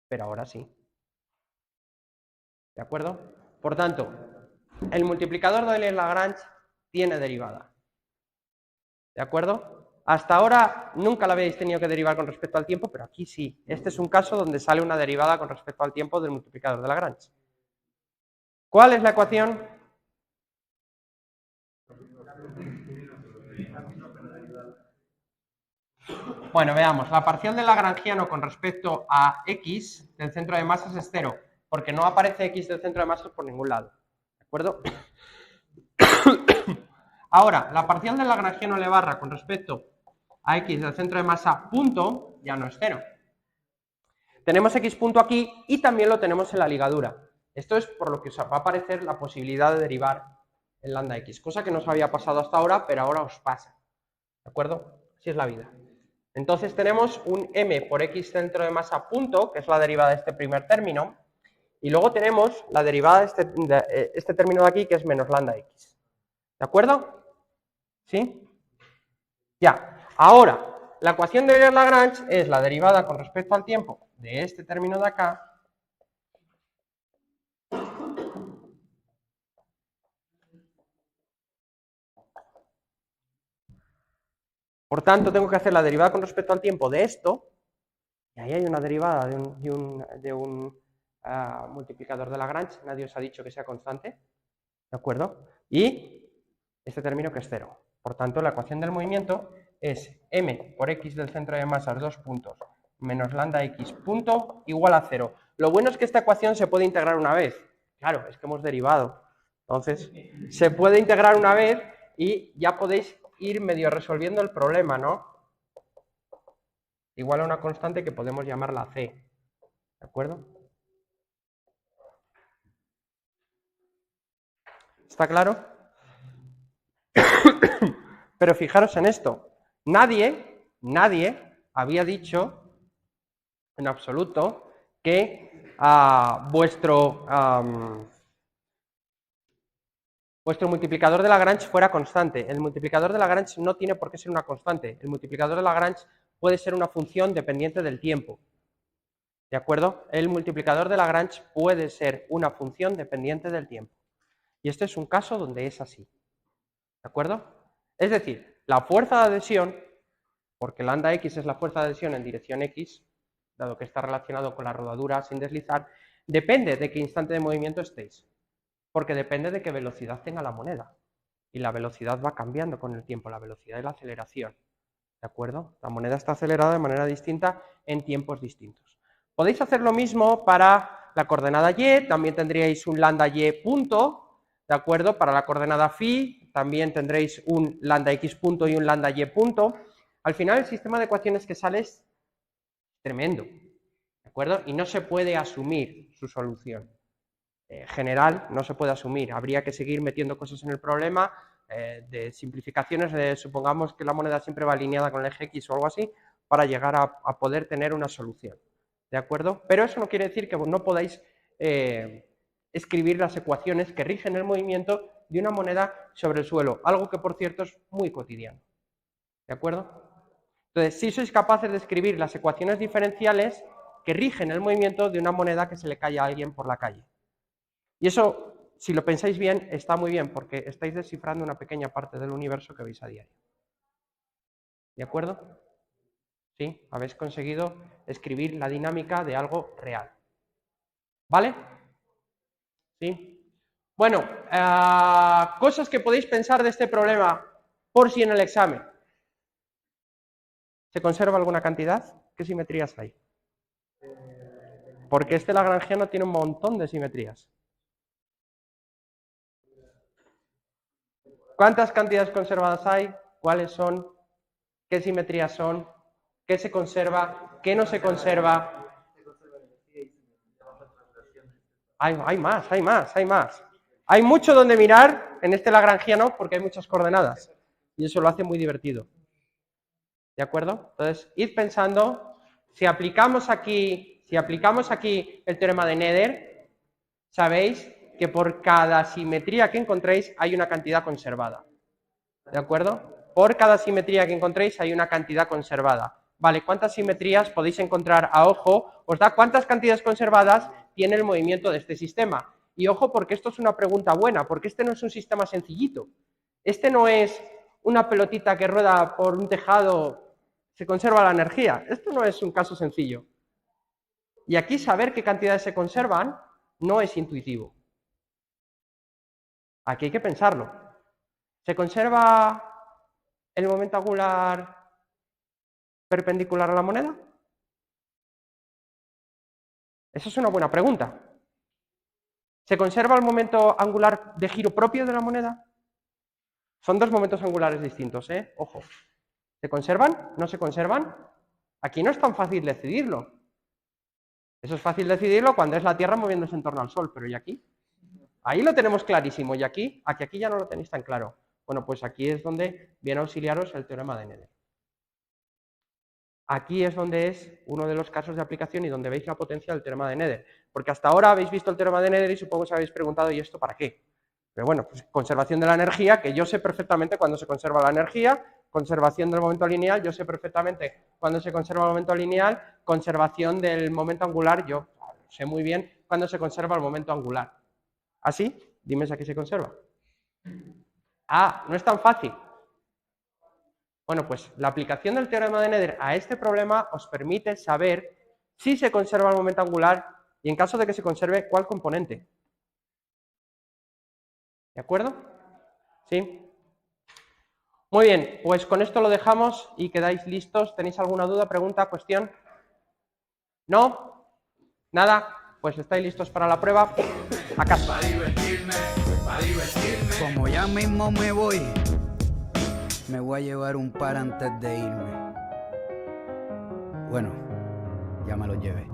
Pero ahora sí. ¿De acuerdo? Por tanto, el multiplicador de Euler-Lagrange tiene derivada. ¿De acuerdo? Hasta ahora nunca la habéis tenido que derivar con respecto al tiempo, pero aquí sí. Este es un caso donde sale una derivada con respecto al tiempo del multiplicador de Lagrange. ¿Cuál es la ecuación? Bueno, veamos. La parcial del lagrangiano con respecto a x del centro de masas es 0, porque no aparece x del centro de masas por ningún lado. ¿De acuerdo? Ahora, la parcial del lagrangiano L barra con respecto a x del centro de masa punto ya no es 0. Tenemos x punto aquí y también lo tenemos en la ligadura. Esto es por lo que os va a aparecer la posibilidad de derivar el lambda x, cosa que no os había pasado hasta ahora, pero ahora os pasa. ¿De acuerdo? Así es la vida. Entonces tenemos un m por x centro de masa punto, que es la derivada de este primer término, y luego tenemos la derivada de este término de aquí, que es menos lambda x. ¿De acuerdo? ¿Sí? Ya. Ahora, la ecuación de Euler-Lagrange es la derivada con respecto al tiempo de este término de acá, por tanto tengo que hacer la derivada con respecto al tiempo de esto, y ahí hay una derivada de un multiplicador de Lagrange, nadie os ha dicho que sea constante, ¿de acuerdo? Y este término que es 0. Por tanto, la ecuación del movimiento es m por x del centro de masas, 2 puntos, menos lambda x punto igual a 0. Lo bueno es que esta ecuación se puede integrar una vez. Claro, es que hemos derivado. Entonces, se puede integrar una vez y ya podéis ir medio resolviendo el problema, ¿no? Igual a una constante que podemos llamarla c. ¿De acuerdo? ¿Está claro? Pero fijaros en esto. Nadie había dicho en absoluto que vuestro multiplicador de Lagrange fuera constante. El multiplicador de Lagrange no tiene por qué ser una constante. El multiplicador de Lagrange puede ser una función dependiente del tiempo. ¿De acuerdo? El multiplicador de Lagrange puede ser una función dependiente del tiempo. Y este es un caso donde es así. ¿De acuerdo? Es decir, la fuerza de adhesión, porque lambda x es la fuerza de adhesión en dirección x, dado que está relacionado con la rodadura sin deslizar, depende de qué instante de movimiento estéis, porque depende de qué velocidad tenga la moneda. Y la velocidad va cambiando con el tiempo, la velocidad y la aceleración. ¿De acuerdo? La moneda está acelerada de manera distinta en tiempos distintos. Podéis hacer lo mismo para la coordenada y, también tendríais un lambda y punto, ¿de acuerdo? Para la coordenada phi también tendréis un lambda x punto y un lambda y punto. Al final el sistema de ecuaciones que sale es tremendo, ¿de acuerdo? Y no se puede asumir su solución. General no se puede asumir, habría que seguir metiendo cosas en el problema, de simplificaciones, supongamos que la moneda siempre va alineada con el eje X o algo así, para llegar a poder tener una solución, ¿de acuerdo? Pero eso no quiere decir que no podáis escribir las ecuaciones que rigen el movimiento de una moneda sobre el suelo, algo que por cierto es muy cotidiano, ¿de acuerdo? Entonces, si sois capaces de escribir las ecuaciones diferenciales que rigen el movimiento de una moneda que se le cae a alguien por la calle. Y eso si lo pensáis bien, está muy bien, porque estáis descifrando una pequeña parte del universo que veis a diario. ¿De acuerdo? ¿Sí? Habéis conseguido escribir la dinámica de algo real. ¿Vale? ¿Sí? Bueno, cosas que podéis pensar de este problema por si en el examen. ¿Se conserva alguna cantidad? ¿Qué simetrías hay? Porque este lagrangiano tiene un montón de simetrías. ¿Cuántas cantidades conservadas hay? ¿Cuáles son? ¿Qué simetrías son? ¿Qué se conserva? ¿Qué no se conserva? Hay más, hay más, hay más. Hay mucho donde mirar en este lagrangiano porque hay muchas coordenadas. Y eso lo hace muy divertido. ¿De acuerdo? Entonces, id pensando, si aplicamos aquí el teorema de Nether, sabéis que por cada simetría que encontréis hay una cantidad conservada. ¿De acuerdo? Por cada simetría que encontréis hay una cantidad conservada. Vale, ¿cuántas simetrías podéis encontrar a ojo? Os da cuántas cantidades conservadas tiene el movimiento de este sistema. Y ojo, porque esto es una pregunta buena, porque este no es un sistema sencillito. Este no es una pelotita que rueda por un tejado, se conserva la energía. Esto no es un caso sencillo. Y aquí saber qué cantidades se conservan no es intuitivo. Aquí hay que pensarlo. ¿Se conserva el momento angular perpendicular a la moneda? Esa es una buena pregunta. ¿Se conserva el momento angular de giro propio de la moneda? Son dos momentos angulares distintos, ¿eh? Ojo. ¿Se conservan? ¿No se conservan? Aquí no es tan fácil decidirlo. Eso es fácil decidirlo cuando es la Tierra moviéndose en torno al Sol, pero ¿y aquí? Ahí lo tenemos clarísimo, y aquí ya no lo tenéis tan claro. Bueno, pues aquí es donde viene a auxiliaros el teorema de Nether. Aquí es donde es uno de los casos de aplicación y donde veis la potencia del teorema de Nether. Porque hasta ahora habéis visto el teorema de Nether y supongo que os habéis preguntado, ¿y esto para qué? Pero bueno, pues conservación de la energía, que yo sé perfectamente cuándo se conserva la energía, conservación del momento lineal, yo sé perfectamente cuándo se conserva el momento lineal, conservación del momento angular, yo sé muy bien cuándo se conserva el momento angular. ¿Así? Dime si aquí se conserva. Ah, no es tan fácil. Bueno, pues la aplicación del teorema de Nether a este problema os permite saber si se conserva el momento angular y en caso de que se conserve, cuál componente. ¿De acuerdo? ¿Sí? Muy bien, pues con esto lo dejamos y quedáis listos. ¿Tenéis alguna duda, pregunta, cuestión? ¿No? ¿Nada? Pues estáis listos para la prueba. A casa. Como ya mismo me voy a llevar un par antes de irme. Bueno, ya me lo llevé.